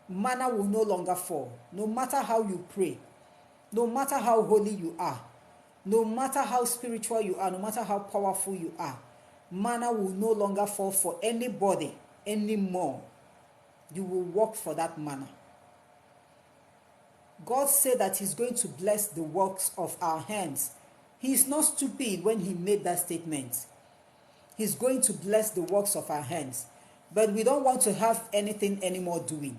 Speaker 1: Manna will no longer fall. No matter how you pray, no matter how holy you are, no matter how spiritual you are, no matter how powerful you are, manna will no longer fall for anybody anymore. You will work for that manna. God said that he's going to bless the works of our hands. He is not stupid when he made that statement. He's going to bless the works of our hands. But we don't want to have anything anymore doing.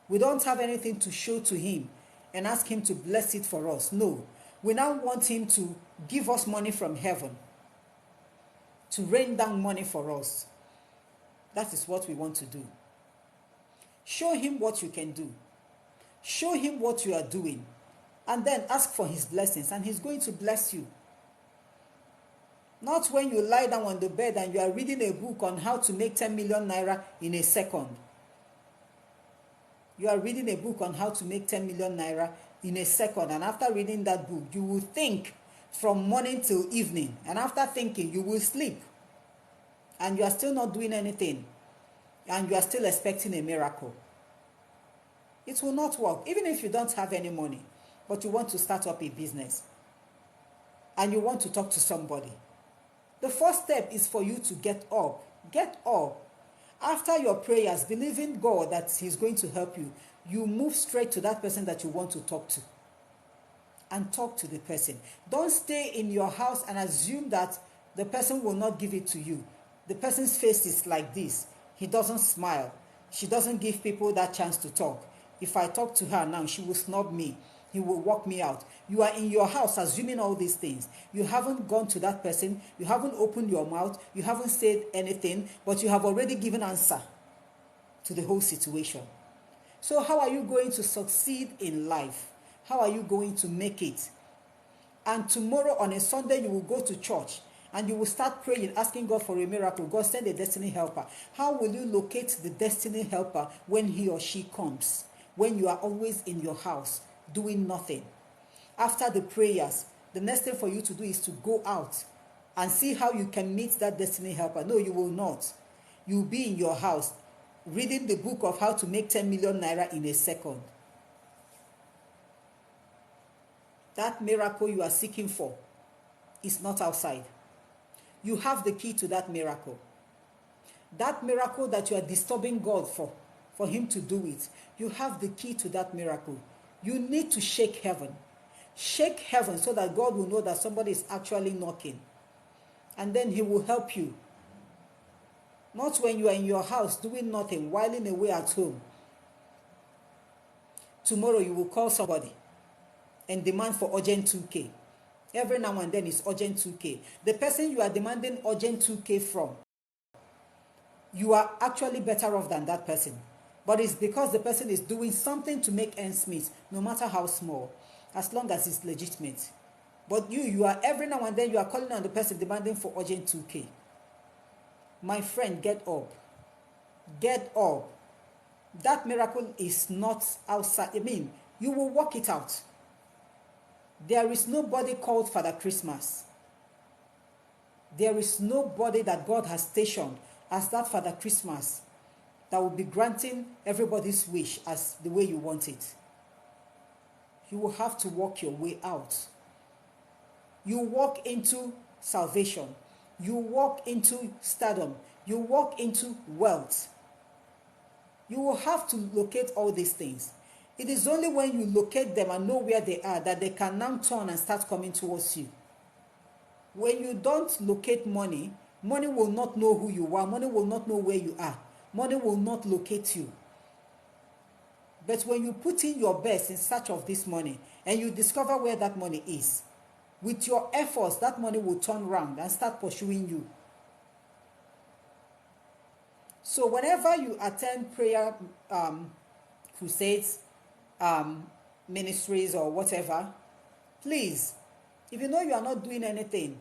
Speaker 1: We don't have anything to show to him and ask him to bless it for us. No. We now want him to give us money from heaven, to rain down money for us. That is what we want to do. Show him what you can do. Show him what you are doing. And then ask for his blessings, and he's going to bless you. Not when you lie down on the bed and you are reading a book on how to make 10 million naira in a second. You are reading a book on how to make 10 million naira in a second, and after reading that book, you will think from morning till evening, and after thinking, you will sleep. And you are still not doing anything, and you are still expecting a miracle. It will not work, even if you don't have any money, but you want to start up a business, and you want to talk to somebody. The first step is for you to get up. Get up. After your prayers, believing God that he's going to help you, you move straight to that person that you want to talk to. And talk to the person. Don't stay in your house and assume that the person will not give it to you. The person's face is like this. He doesn't smile. She doesn't give people that chance to talk. If I talk to her now, she will snub me. He will walk me out. You are in your house assuming all these things. You haven't gone to that person. You haven't opened your mouth. You haven't said anything, but you have already given answer to the whole situation. So how are you going to succeed in life? How are you going to make it? And tomorrow on a Sunday, you will go to church and you will start praying, asking God for a miracle. God, send a destiny helper. How will you locate the destiny helper when he or she comes? When you are always in your house doing nothing. After the prayers, the next thing for you to do is to go out and see how you can meet that destiny helper. No, you will not. You will be in your house reading the book of how to make 10 million naira in a second. That miracle you are seeking for is not outside. You have the key to that miracle. That miracle that you are disturbing God for him to do it, you have the key to that miracle. You need to shake heaven. Shake heaven so that God will know that somebody is actually knocking. And then he will help you. Not when you are in your house doing nothing, whiling away at home. Tomorrow you will call somebody and demand for urgent 2K. Every now and then it's urgent 2K. The person you are demanding urgent 2K from, you are actually better off than that person. But it's because the person is doing something to make ends meet, no matter how small, as long as it's legitimate. But you are every now and then you are calling on the person demanding for urgent 2K. My friend, get up. Get up. That miracle is not outside. You will work it out. There is nobody called Father Christmas. There is nobody that God has stationed as that Father Christmas that will be granting everybody's wish as the way you want it. You will have to work your way out. You walk into salvation. You walk into stardom. You walk into wealth. You will have to locate all these things. It is only when you locate them and know where they are that they can now turn and start coming towards you. When you don't locate money, money will not know who you are. Money will not know where you are. Money will not locate you. But when you put in your best in search of this money and you discover where that money is, with your efforts, that money will turn around and start pursuing you. So whenever you attend prayer crusades, um, ministries or whatever, please, if you know you are not doing anything,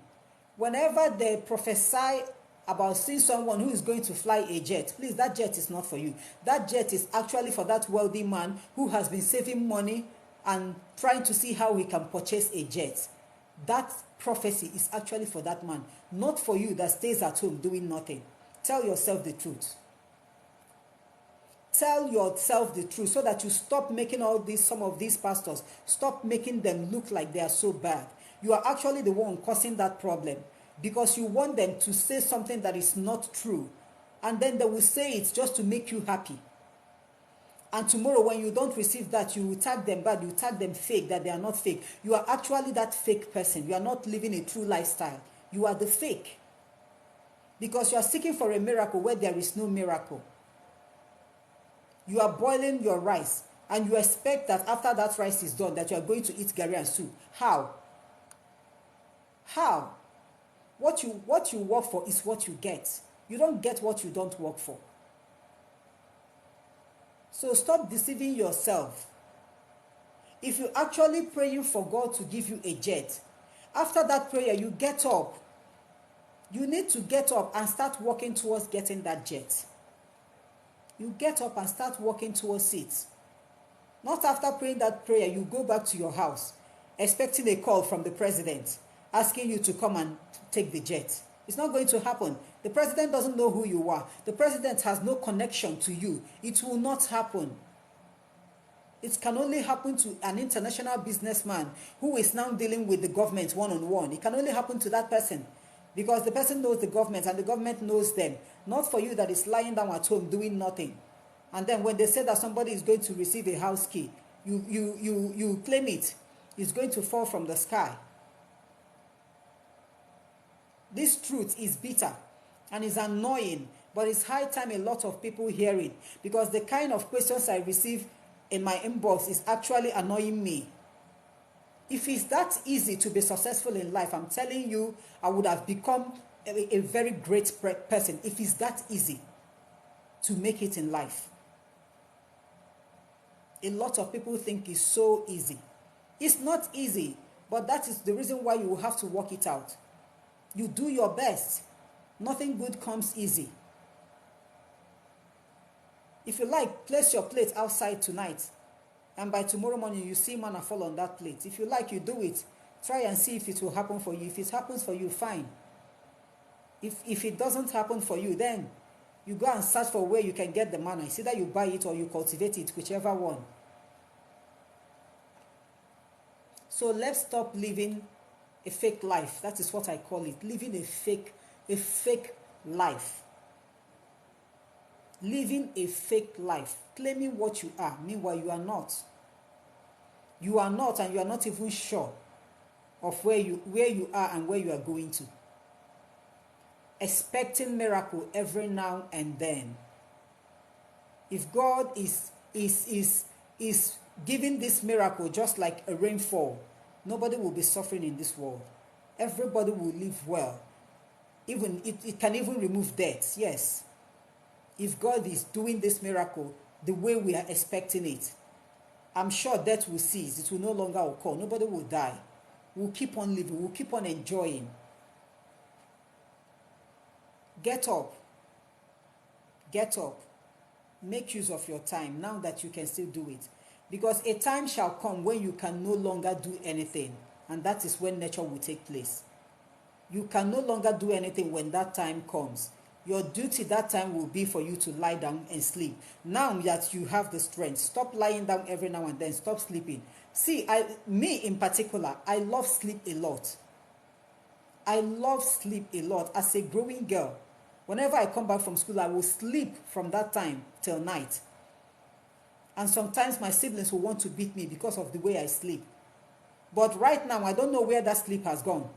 Speaker 1: whenever they prophesy about seeing someone who is going to fly a jet, please, that jet is not for you. That jet is actually for that wealthy man who has been saving money and trying to see how he can purchase a jet. That prophecy is actually for that man, not for you that stays at home doing nothing. Tell yourself the truth. Tell yourself the truth so that you stop making some of these pastors, stop making them look like they are so bad. You are actually the one causing that problem because you want them to say something that is not true. And then they will say it just to make you happy. And tomorrow when you don't receive that, you will tag them bad, you tag them fake, that they are not fake. You are actually that fake person. You are not living a true lifestyle. You are the fake. Because you are seeking for a miracle where there is no miracle. You are boiling your rice and you expect that after that rice is done that you are going to eat garri and soup. How? How? What you work for is what you get. You don't get what you don't work for. So stop deceiving yourself. If you're actually praying for God to give you a jet, after that prayer you get up. You need to get up and start working towards getting that jet. You get up and start working towards it. Not after praying that prayer, you go back to your house expecting a call from the president asking you to come and take the jet. It's not going to happen. The president doesn't know who you are. The president has no connection to you. It will not happen. It can only happen to an international businessman who is now dealing with the government one-on-one. It can only happen to that person because the person knows the government and the government knows them. Not for you that is lying down at home doing nothing. And then when they say that somebody is going to receive a house key, you claim it. It's going to fall from the sky. This truth is bitter and is annoying, but it's high time a lot of people hear it because the kind of questions I receive in my inbox is actually annoying me. If it's that easy to be successful in life, I'm telling you, I would have become a very great person if it's that easy to make it in life. A lot of people think it's so easy. It's not easy, but that is the reason why you will have to work it out. You do your best. Nothing good comes easy. If you like, place your plate outside tonight. And by tomorrow morning, you see manna fall on that plate. If you like, you do it. Try and see if it will happen for you. If it happens for you, fine. If it doesn't happen for you, then you go and search for where you can get the manna. It's either you buy it or you cultivate it, whichever one. So let's stop living a fake life. That is what I call it. Living a fake life. Living a fake life. Claiming what you are. Meanwhile, you are not. You are not, and you are not even sure of where you are and where you are going to. Expecting miracle every now and then. If God is giving this miracle just like a rainfall, nobody will be suffering in this world. Everybody will live well. Even it can even remove death. Yes. If God is doing this miracle the way we are expecting it, I'm sure death will cease. It will no longer occur. Nobody will die. We'll keep on living. We'll keep on enjoying. Get up. Get up. Make use of your time now that you can still do it. Because a time shall come when you can no longer do anything. And that is when nature will take place. You can no longer do anything when that time comes. Your duty that time will be for you to lie down and sleep. Now that you have the strength, stop lying down every now and then. Stop sleeping. See, me in particular, I love sleep a lot. I love sleep a lot. As a growing girl, whenever I come back from school, I will sleep from that time till night. And sometimes my siblings will want to beat me because of the way I sleep. But right now, I don't know where that sleep has gone.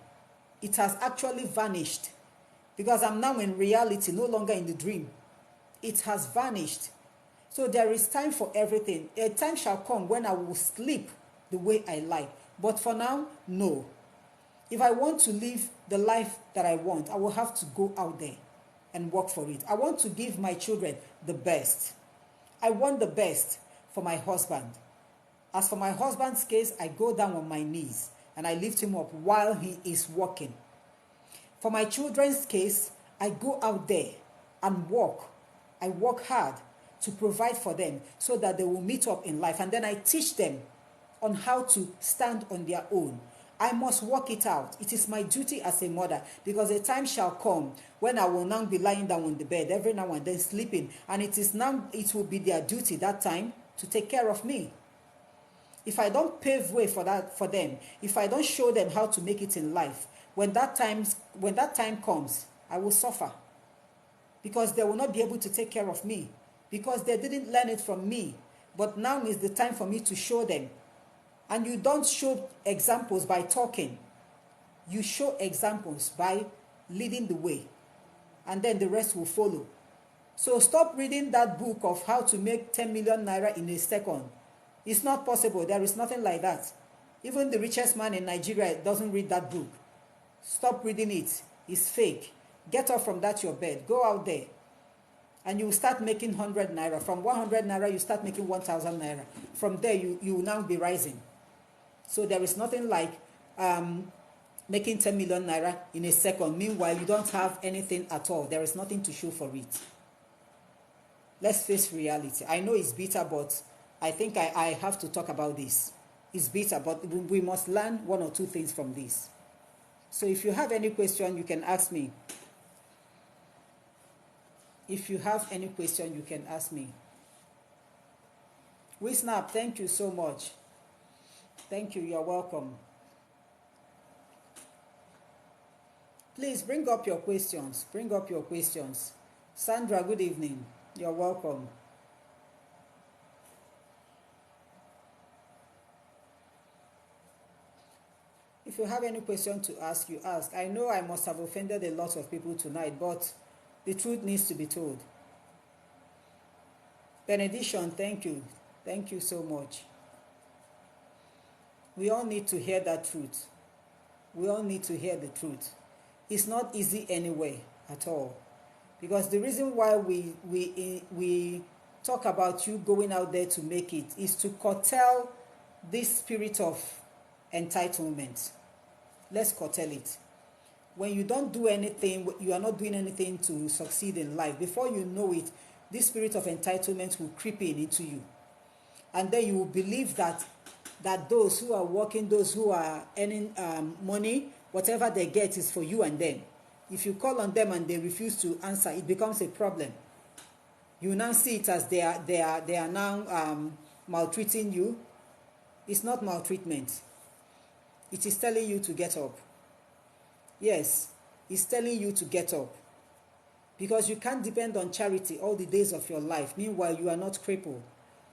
Speaker 1: It has actually vanished. Because I'm now in reality, no longer in the dream. It has vanished. So there is time for everything. A time shall come when I will sleep the way I like. But for now, no. If I want to live the life that I want, I will have to go out there. and work for it. I want to give my children the best. I want the best for my husband. As for my husband's case, I go down on my knees and I lift him up while he is working. For my children's case, I go out there and work. I work hard to provide for them so that they will meet up in life. And then I teach them on how to stand on their own. I must work it out. It is my duty as a mother, because a time shall come when I will now be lying down on the bed every now and then sleeping, and it will be their duty that time to take care of me. If I don't pave way for them, if I don't show them how to make it in life, when that time comes, I will suffer, because they will not be able to take care of me, because they didn't learn it from me. But now is the time for me to show them. And you don't show examples by talking. You show examples by leading the way. And then the rest will follow. So stop reading that book of how to make 10 million naira in a second. It's not possible. There is nothing like that. Even the richest man in Nigeria doesn't read that book. Stop reading it. It's fake. Get up from that your bed. Go out there. And you start making 100 naira. From 100 naira, you start making 1,000 naira. From there, you will now be rising. So there is nothing like making 10 million naira in a second. Meanwhile, you don't have anything at all. There is nothing to show for it. Let's face reality. I know it's bitter, but I think I have to talk about this. It's bitter, but we must learn one or two things from this. So if you have any question, you can ask me. If you have any question, you can ask me. WeSnap, thank you so much. Thank you. You're welcome. Please bring up your questions. Bring up your questions. Sandra, good evening. You're welcome. If you have any question to ask, you ask. I know I must have offended a lot of people tonight, but the truth needs to be told. Benediction, thank you. Thank you so much. We all need to hear that truth. We all need to hear the truth. It's not easy anyway at all. Because the reason why we talk about you going out there to make it is to curtail this spirit of entitlement. Let's curtail it. When you don't do anything, you are not doing anything to succeed in life. Before you know it, this spirit of entitlement will creep into you. And then you will believe that those who are working, those who are earning money, whatever they get is for you and them. If you call on them and they refuse to answer, it becomes a problem. You now see it as they are now maltreating you. It's not maltreatment. It is telling you to get up. Yes, it's telling you to get up. Because you can't depend on charity all the days of your life. Meanwhile, you are not crippled.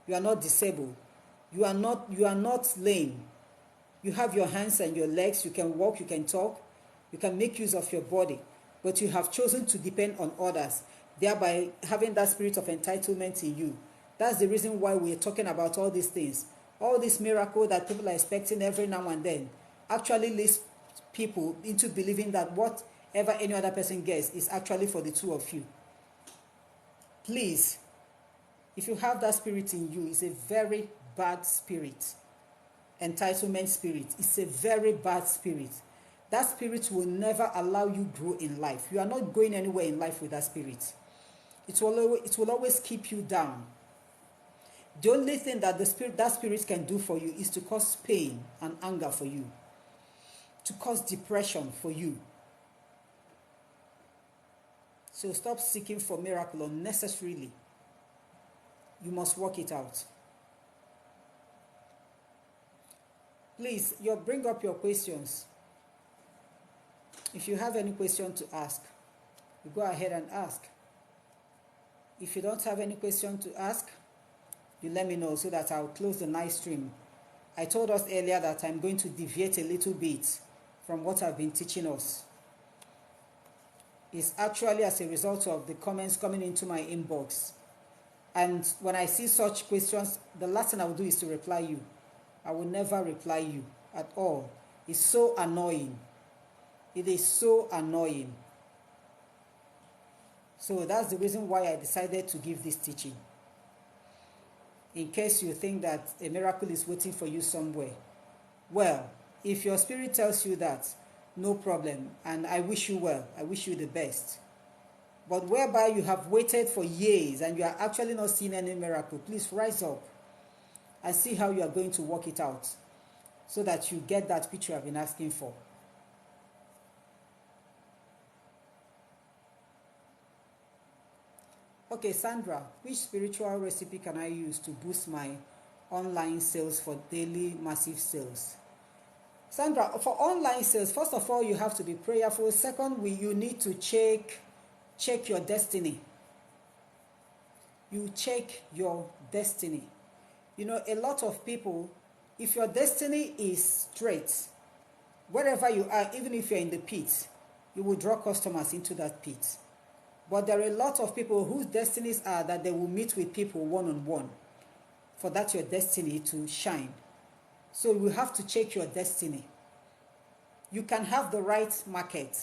Speaker 1: You are not disabled. You are not lame. You have your hands and your legs. You can walk, you can talk. You can make use of your body. But you have chosen to depend on others, thereby having that spirit of entitlement in you. That's the reason why we're talking about all these things. All this miracle that people are expecting every now and then actually leads people into believing that whatever any other person gets is actually for the two of you. Please, if you have that spirit in you, it's a very bad spirit. Entitlement spirit. It's a very bad spirit. That spirit will never allow you grow in life. You are not going anywhere in life with that spirit. It will always keep you down. The only thing that that spirit can do for you is to cause pain and anger for you, to cause depression for you. So stop seeking for miracle unnecessarily. You must work it out. Please, bring up your questions. If you have any question to ask, you go ahead and ask. If you don't have any question to ask, you let me know so that I'll close the night stream. I told us earlier that I'm going to deviate a little bit from what I've been teaching us. It's actually as a result of the comments coming into my inbox. And when I see such questions, the last thing I will do is to reply you. I will never reply you at all. It's so annoying. It is so annoying. So that's the reason why I decided to give this teaching. In case you think that a miracle is waiting for you somewhere. Well, if your spirit tells you that, no problem, and I wish you well, I wish you the best. But whereby you have waited for years and you are actually not seeing any miracle, please rise up and see how you are going to work it out so that you get that which you have been asking for. Okay, Sandra, which spiritual recipe can I use to boost my online sales for daily massive sales? Sandra, for online sales, first of all, you have to be prayerful. Second, you need to check your destiny. You check your destiny. You know, a lot of people, if your destiny is straight, wherever you are, even if you're in the pit, you will draw customers into that pit. But there are a lot of people whose destinies are that they will meet with people one-on-one for that your destiny to shine. So you have to check your destiny. You can have the right market.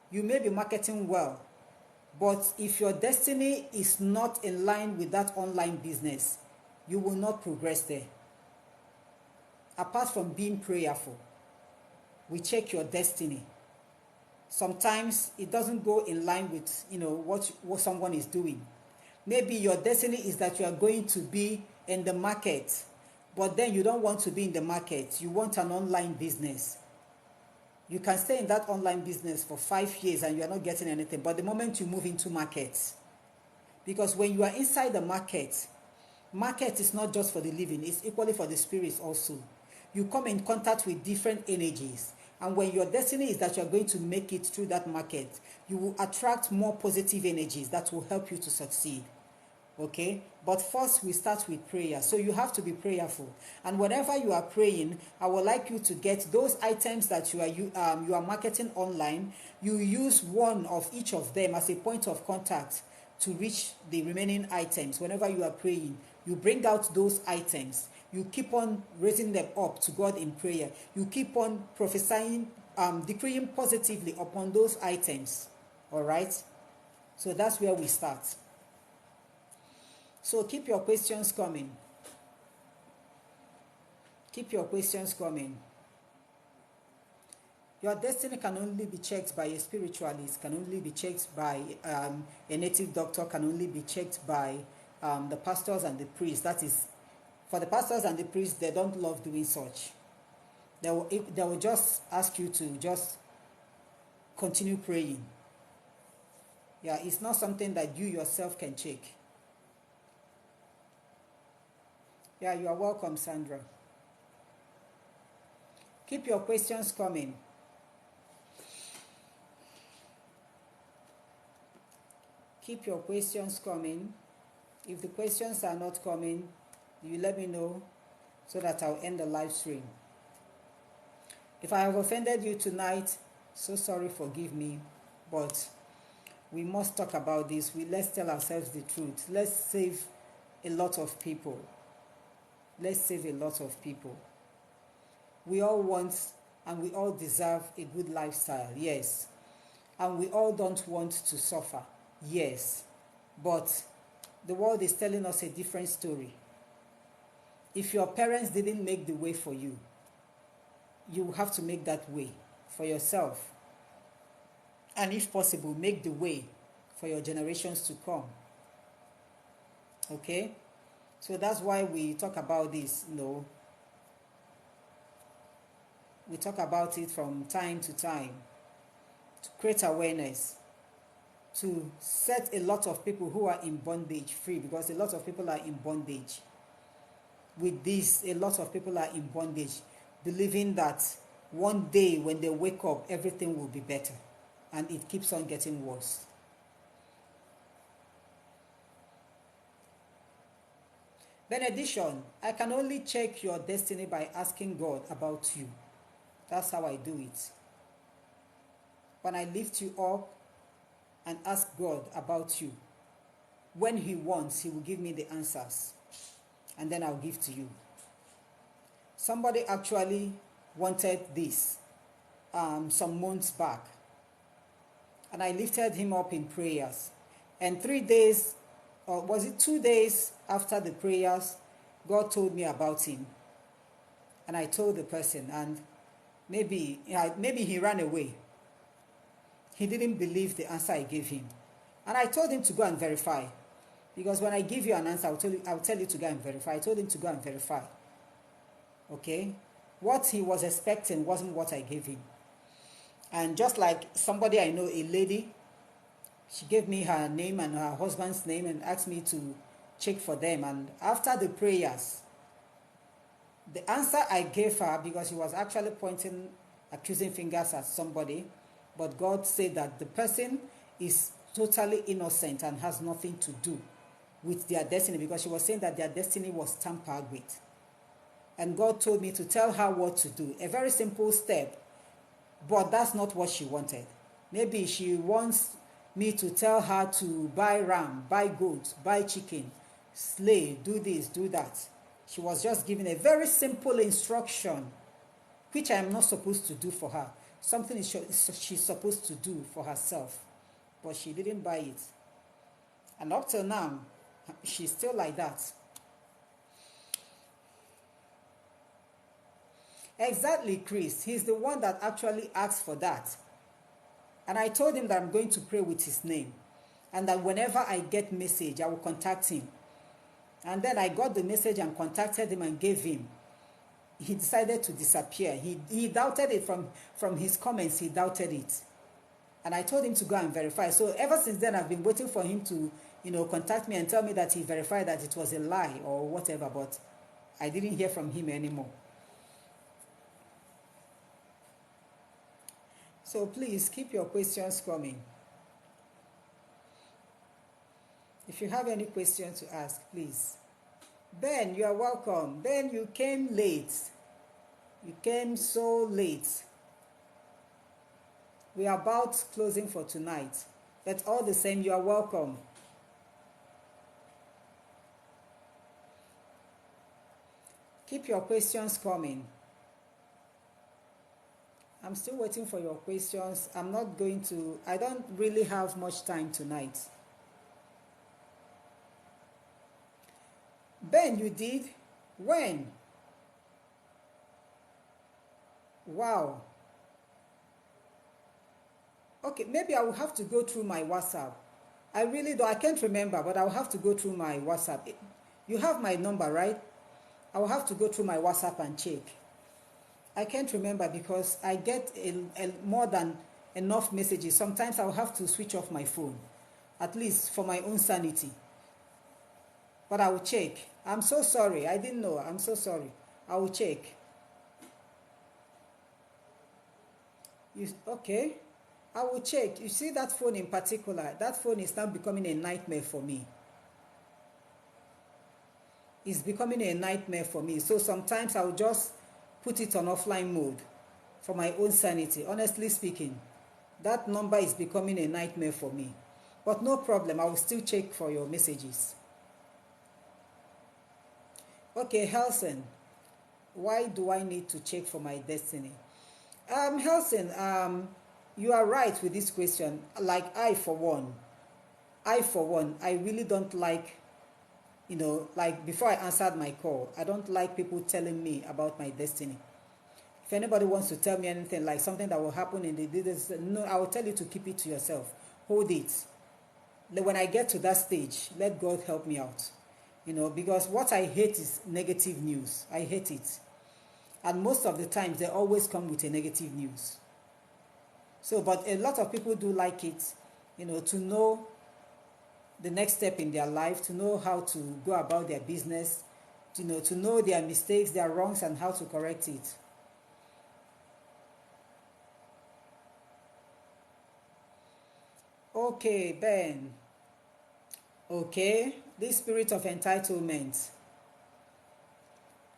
Speaker 1: You may be marketing well, but if your destiny is not in line with that online business, you will not progress there. Apart from being prayerful, we check your destiny. Sometimes it doesn't go in line with what someone is doing. Maybe your destiny is that you are going to be in the market, but then you don't want to be in the market. You want an online business. You can stay in that online business for 5 years and you are not getting anything. But the moment you move into markets, because when you are inside the market is not just for the living, it's equally for the spirits also. You come in contact with different energies. And when your destiny is that you are going to make it through that market, you will attract more positive energies that will help you to succeed. Okay? But first, we start with prayer. So you have to be prayerful. And whenever you are praying, I would like you to get those items that you are marketing online. You use one of each of them as a point of contact to reach the remaining items. Whenever you are praying, you bring out those items. You keep on raising them up to God in prayer. You keep on prophesying, decreeing positively upon those items. All right? So that's where we start. So keep your questions coming. Keep your questions coming. Your destiny can only be checked by a spiritualist, can only be checked by a native doctor, can only be checked by the pastors and the priests. That is, for the pastors and the priests, they don't love doing such. They will just ask you to just continue praying. Yeah, it's not something that you yourself can check. Yeah, you are welcome, Sandra. Keep your questions coming. Keep your questions coming. If the questions are not coming, you let me know so that I'll end the live stream. If I have offended you tonight, so sorry, forgive me, but we must talk about this. Let's tell ourselves the truth. Let's save a lot of people. Let's save a lot of people. We all want and we all deserve a good lifestyle, yes. And we all don't want to suffer, yes. But the world is telling us a different story. If your parents didn't make the way for you, you have to make that way for yourself. And if possible, make the way for your generations to come. Okay? So that's why we talk about this, We talk about it from time to time to create awareness, to set a lot of people who are in bondage free, because a lot of people are in bondage. With this, a lot of people are in bondage, believing that one day when they wake up, everything will be better. And it keeps on getting worse. Benediction, I can only check your destiny by asking God about you. That's how I do it. When I lift you up and ask God about you, when He wants, He will give me the answers. And then I'll give to you. Somebody actually wanted this some months back. And I lifted him up in prayers. And 3 days, or was it 2 days after the prayers, God told me about him. And I told the person, and maybe he ran away. He didn't believe the answer I gave him. And I told him to go and verify. Because when I give you an answer, I'll tell you to go and verify. I told him to go and verify. Okay? What he was expecting wasn't what I gave him. And just like somebody I know, a lady, she gave me her name and her husband's name and asked me to check for them. And after the prayers, the answer I gave her, because she was actually pointing accusing fingers at somebody, but God said that the person is totally innocent and has nothing to do with their destiny, because she was saying that their destiny was tampered with. And God told me to tell her what to do. A very simple step, but that's not what she wanted. Maybe she wants me to tell her to buy ram, buy goat, buy chicken, slay, do this, do that. She was just giving a very simple instruction, which I am not supposed to do for her. Something she's supposed to do for herself, but she didn't buy it. And up till now, she's still like that. Exactly, Chris. He's the one that actually asked for that. And I told him that I'm going to pray with his name, and that whenever I get message, I will contact him. And then I got the message and contacted him and gave him. He decided to disappear. He doubted it from his comments. He doubted it. And I told him to go and verify. So ever since then, I've been waiting for him to, contact me and tell me that he verified that it was a lie or whatever. But I didn't hear from him anymore. So please keep your questions coming. If you have any questions to ask, please. Ben, you are welcome. Ben, you came late. You came so late. We are about closing for tonight. But all the same, you are welcome. Keep your questions coming. I'm still waiting for your questions. I don't really have much time tonight. Ben, you did? When? Wow. Okay, maybe I will have to go through my WhatsApp. I can't remember, but I'll have to go through my WhatsApp. You have my number, right? I will have to go through my WhatsApp and check. I can't remember because I get more than enough messages. Sometimes I'll have to switch off my phone, at least for my own sanity. But I will check. I'm so sorry. I didn't know. I'm so sorry. I will check. Okay? I will check. You see that phone in particular? That phone is now becoming a nightmare for me. It's becoming a nightmare for me. So sometimes I will just put it on offline mode for my own sanity. Honestly speaking, that number is becoming a nightmare for me. But no problem. I will still check for your messages. Okay, Helson, why do I need to check for my destiny? Helson, you are right with this question. Like I for one, I really don't like, like before I answered my call, I don't like people telling me about my destiny. If anybody wants to tell me anything, like something that will happen in no, I will tell you to keep it to yourself. Hold it. When I get to that stage, let God help me out. Because what I hate is negative news. I hate it. And most of the times, they always come with a negative news. So, but a lot of people do like it, to know the next step in their life, to know how to go about their business, to know their mistakes, their wrongs, and how to correct it. Okay, Ben. Okay, this spirit of entitlement.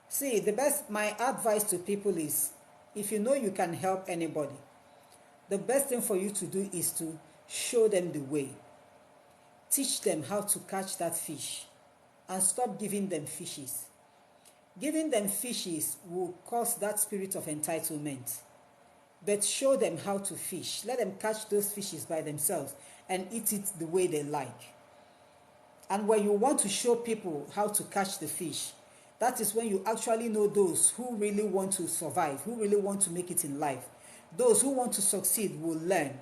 Speaker 1: See, my advice to people is, if you know you can help anybody, the best thing for you to do is to show them the way. Teach them how to catch that fish and stop giving them fishes. Giving them fishes will cause that spirit of entitlement. but show them how to fish. Let them catch those fishes by themselves and eat it the way they like. And when you want to show people how to catch the fish, that is when you actually know those who really want to survive, who really want to make it in life. Those who want to succeed will learn.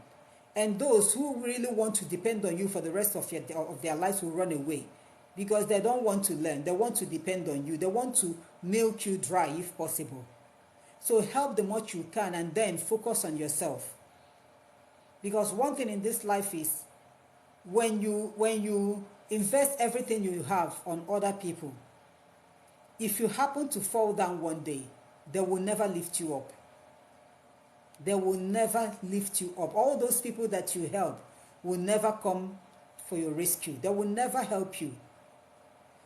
Speaker 1: And those who really want to depend on you for the rest of their lives will run away, because they don't want to learn. They want to depend on you. They want to milk you dry if possible. So help them what you can and then focus on yourself. Because one thing in this life is, when you invest everything you have on other people, if you happen to fall down one day, they will never lift you up. They will never lift you up. All those people that you help will never come for your rescue. They will never help you.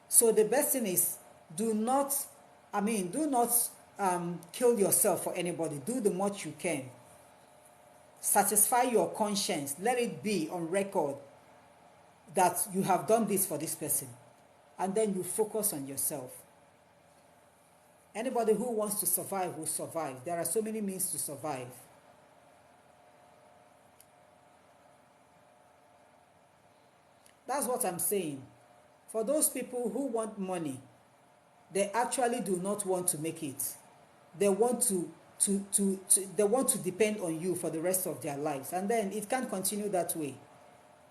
Speaker 1: So the best thing is, do not kill yourself for anybody. Do the much you can. Satisfy your conscience. Let it be on record that you have done this for this person. And then you focus on yourself. Anybody who wants to survive will survive. There are so many means to survive. That's what I'm saying. For those people who want money, they actually do not want to make it. They want they want to depend on you for the rest of their lives. And then it can't continue that way.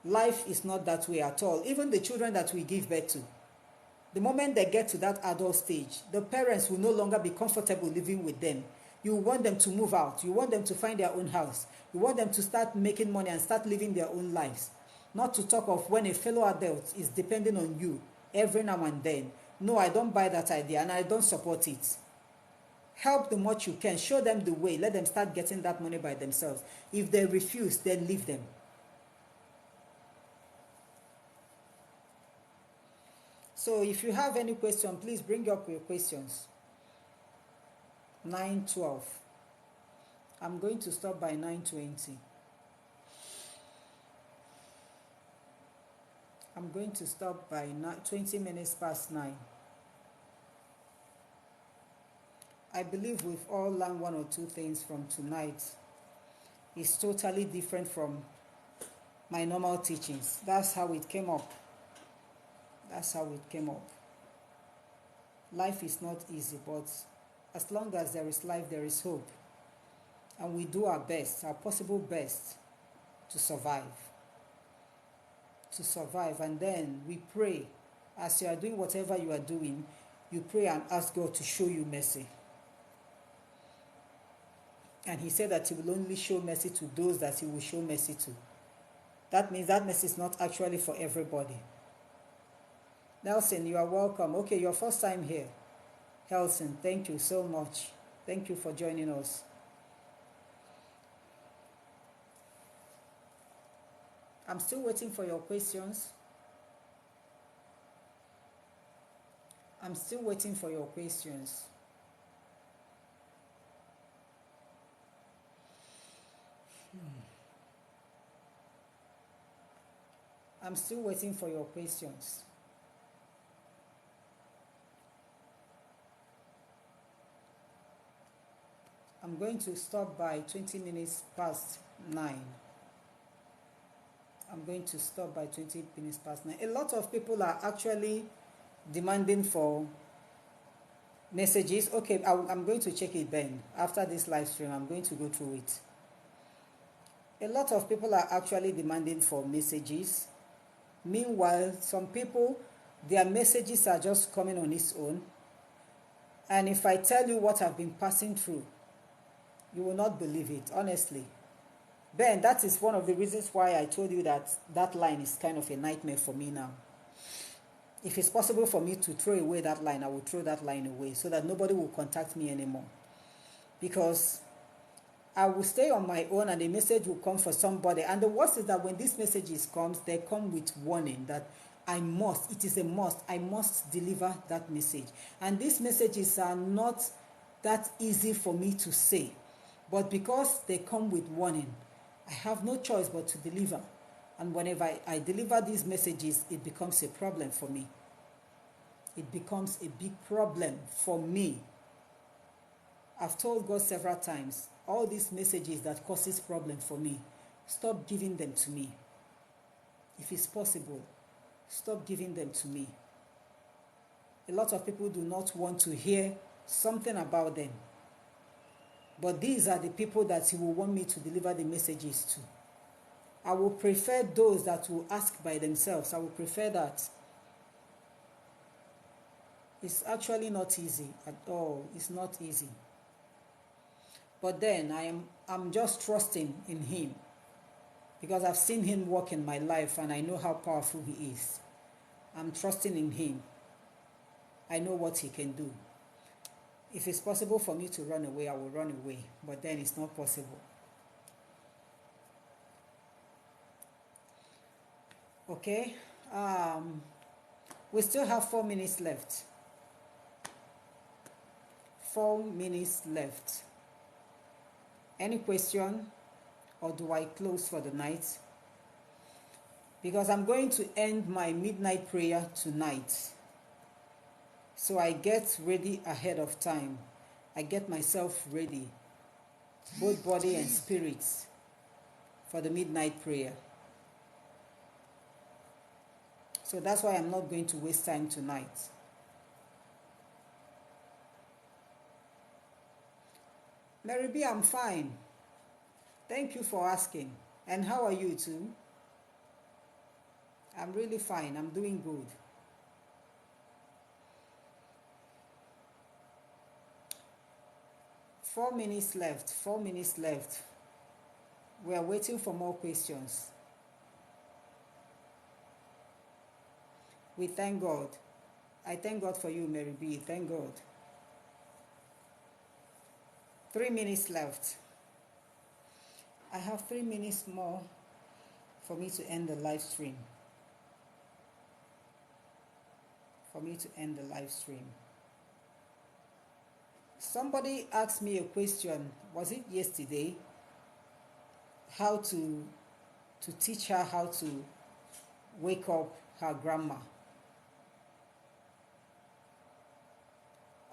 Speaker 1: Life is not that way at all. Even the children that we give birth to, the moment they get to that adult stage, the parents will no longer be comfortable living with them. You want them to move out. You want them to find their own house. You want them to start making money and start living their own lives. Not to talk of when a fellow adult is depending on you every now and then. No, I don't buy that idea and I don't support it. Help them what you can. Show them the way. Let them start getting that money by themselves. If they refuse, then leave them. So if you have any question, please bring up your questions. 9:12. I'm going to stop by 9:20. I'm going to stop by 20 minutes past 9. I believe we've all learned one or two things from tonight. It's totally different from my normal teachings. That's how it came up. That's how it came up. Life is not easy, but as long as there is life, there is hope. And we do our best, our possible best, to survive. To survive. And then we pray. As you are doing whatever you are doing, you pray and ask God to show you mercy. And he said that he will only show mercy to those that he will show mercy to. That means that mercy is not actually for everybody. Nelson, you are welcome. Okay, your first time here. Helson, thank you so much. Thank you for joining us. I'm still waiting for your questions. I'm still waiting for your questions. I'm still waiting for your questions. I'm going to stop by 20 minutes past 9. I'm going to stop by 20 minutes past 9. A lot of people are actually demanding for messages. Okay, I'm going to check it, Ben. After this live stream, I'm going to go through it. A lot of people are actually demanding for messages. Meanwhile, some people, their messages are just coming on its own. And if I tell you what I've been passing through, you will not believe it, honestly. Ben, that is one of the reasons why I told you that that line is kind of a nightmare for me now. If it's possible for me to throw away that line, I will throw that line away so that nobody will contact me anymore. Because I will stay on my own and the message will come for somebody. And the worst is that when these messages come, they come with warning that it is a must, I must deliver that message. And these messages are not that easy for me to say. But because they come with warning, I have no choice but to deliver. And whenever I deliver these messages, it becomes a problem for me. It becomes a big problem for me. I've told God several times, all these messages that causes problem for me, stop giving them to me. If it's possible, stop giving them to me. A lot of people do not want to hear something about them. But these are the people that He will want me to deliver the messages to. I will prefer those that will ask by themselves. I will prefer that. It's actually not easy at all. It's not easy. But then I'm just trusting in Him, because I've seen Him work in my life and I know how powerful He is. I'm trusting in Him. I know what He can do. If it's possible for me to run away, I will run away. But then it's not possible. Okay? We still have 4 minutes left. 4 minutes left. Any question? Or do I close for the night? Because I'm going to end my midnight prayer tonight. So I get ready ahead of time. I get myself ready, both body and spirit, for the midnight prayer. So that's why I'm not going to waste time tonight. Mary B, I'm fine. Thank you for asking. And how are you too? I'm really fine. I'm doing good. Four minutes left. 4 minutes left. We are waiting for more questions. We thank God. I thank God for you, Mary B. Thank God. 3 minutes left. I have 3 minutes more for me to end the live stream. Somebody asked me a question, was it yesterday? How to teach her how to wake up her grandma.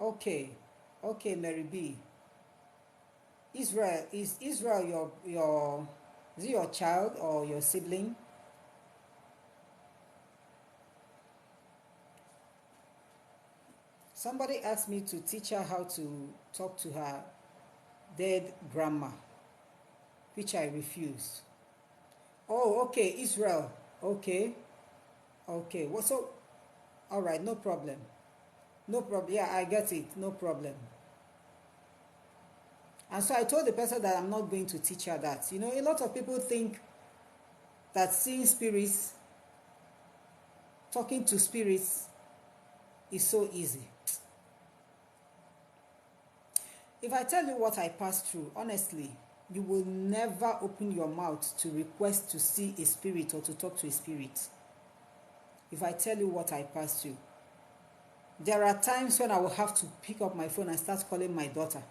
Speaker 1: Okay, Mary B. Israel, is Israel is it your child or your sibling? Somebody asked me to teach her how to talk to her dead grandma, which I refused. Oh, okay, Israel. Okay. Well, so, all right, no problem. No problem. Yeah, I get it. No problem. And so I told the person that I'm not going to teach her that. You know, a lot of people think that seeing spirits, talking to spirits is so easy. If I tell you what I passed through, honestly, you will never open your mouth to request to see a spirit or to talk to a spirit. If I tell you what I passed through, there are times when I will have to pick up my phone and start calling my daughter,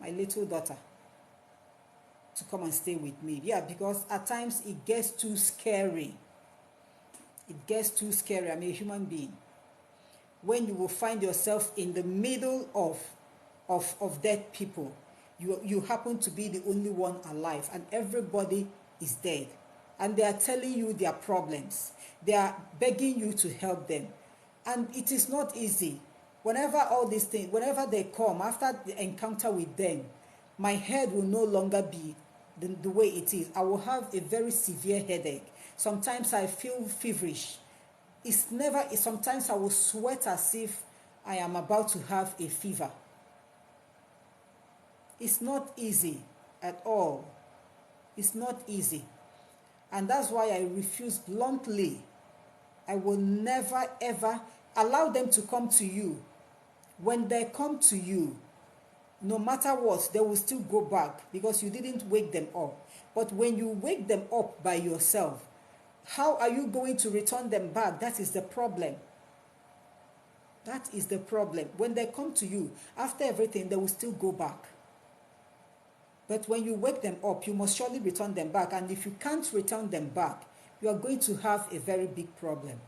Speaker 1: my little daughter, to come and stay with me. Yeah, because at times it gets too scary. It gets too scary. I'm a human being. When you will find yourself in the middle of dead people, you happen to be the only one alive and everybody is dead. And they are telling you their problems. They are begging you to help them. And it is not easy. Whenever all these things, whenever they come, after the encounter with them, my head will no longer be the way it is. I will have a very severe headache. Sometimes I feel feverish. Sometimes I will sweat as if I am about to have a fever. It's not easy at all. It's not easy. And that's why I refuse bluntly. I will never ever allow them to come to you. When they come to you, no matter what, they will still go back because you didn't wake them up. But when you wake them up by yourself, how are you going to return them back? That is the problem. That is the problem. When they come to you, after everything, they will still go back. But when you wake them up, you must surely return them back. And if you can't return them back, you are going to have a very big problem.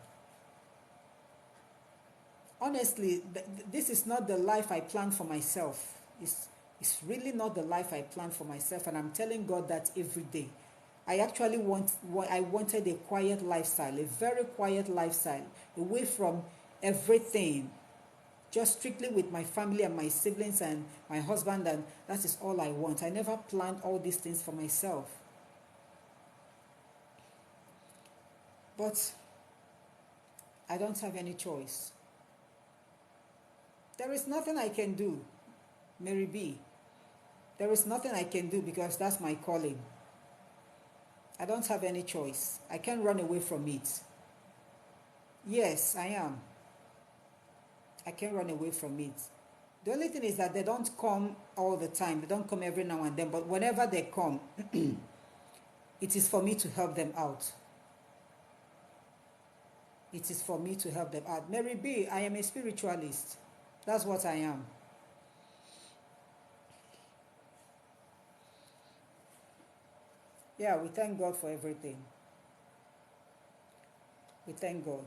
Speaker 1: Honestly, this is not the life I planned for myself. It's It's really not the life I planned for myself, and I'm telling God that every day. I actually I wanted a quiet lifestyle, a very quiet lifestyle, away from everything, just strictly with my family and my siblings and my husband, and that is all I want. I never planned all these things for myself. But I don't have any choice. There is nothing I can do, Mary B. There is nothing I can do because that's my calling. I don't have any choice. I can't run away from it. Yes, I am. I can't run away from it. The only thing is that they don't come all the time. They don't come every now and then. But whenever they come, it is for me to help them out. It is for me to help them out. Mary B, I am a spiritualist. That's what I am. Yeah, we thank God for everything. We thank God.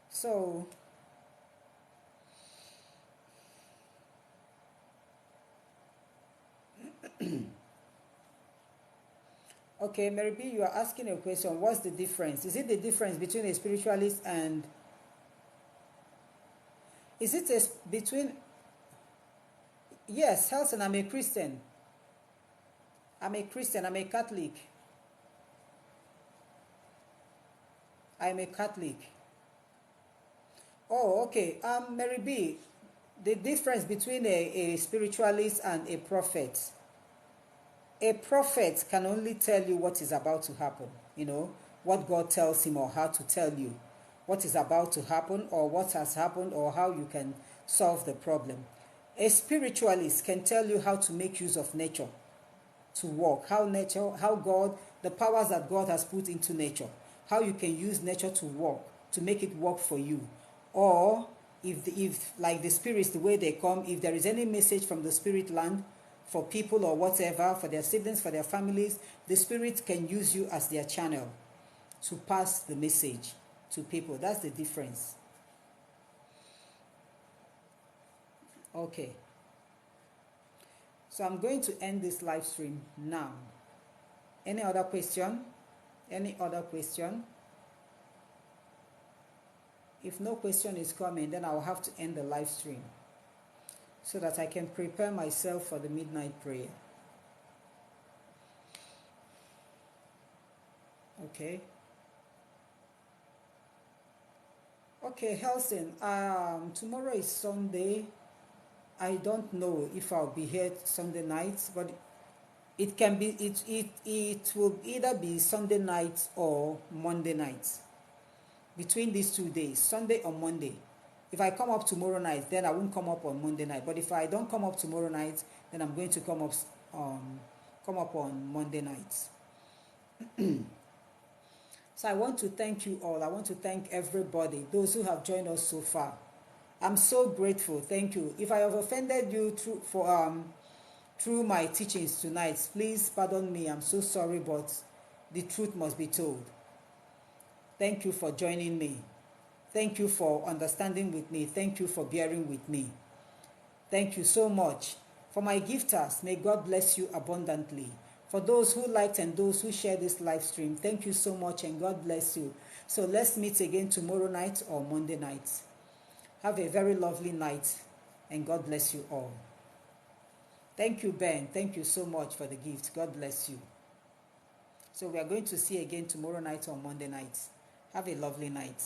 Speaker 1: So, okay, Mary B, you are asking a question. What's the difference? Is it the difference between a spiritualist and... Is it between... Yes, Helson, I'm a Christian. I'm a Christian. I'm a Catholic. I'm a Catholic. Oh, okay. Mary B, the difference between a spiritualist and a prophet. A prophet can only tell you what is about to happen, what God tells him, or how to tell you what is about to happen, or what has happened, or how you can solve the problem. A spiritualist can tell you how to make use of nature to work, how God, the powers that God has put into nature, how you can use nature to work, to make it work for you. Or if like the spirits, the way they come, if there is any message from the spirit land for people or whatever, for their siblings, for their families, the spirit can use you as their channel to pass the message to people. That's the difference. Okay. So I'm going to end this live stream now. Any other question? Any other question? If no question is coming, then I'll have to end the live stream so that I can prepare myself for the midnight prayer. Okay. Okay, Helson, tomorrow is Sunday. I don't know if I'll be here Sunday night, but it can be, it will either be Sunday night or Monday night. Between these 2 days, Sunday or Monday. If I come up tomorrow night, then I won't come up on Monday night. But if I don't come up tomorrow night, then I'm going to come up on Monday night. So I want to thank you all. I want to thank everybody, those who have joined us so far. I'm so grateful. Thank you. If I have offended you through my teachings tonight, please pardon me. I'm so sorry, but the truth must be told. Thank you for joining me. Thank you for understanding with me. Thank you for bearing with me. Thank you so much. For my gifters, may God bless you abundantly. For those who liked and those who share this live stream, thank you so much and God bless you. So let's meet again tomorrow night or Monday night. Have a very lovely night and God bless you all. Thank you, Ben. Thank you so much for the gift. God bless you. So we are going to see again tomorrow night or Monday night. Have a lovely night.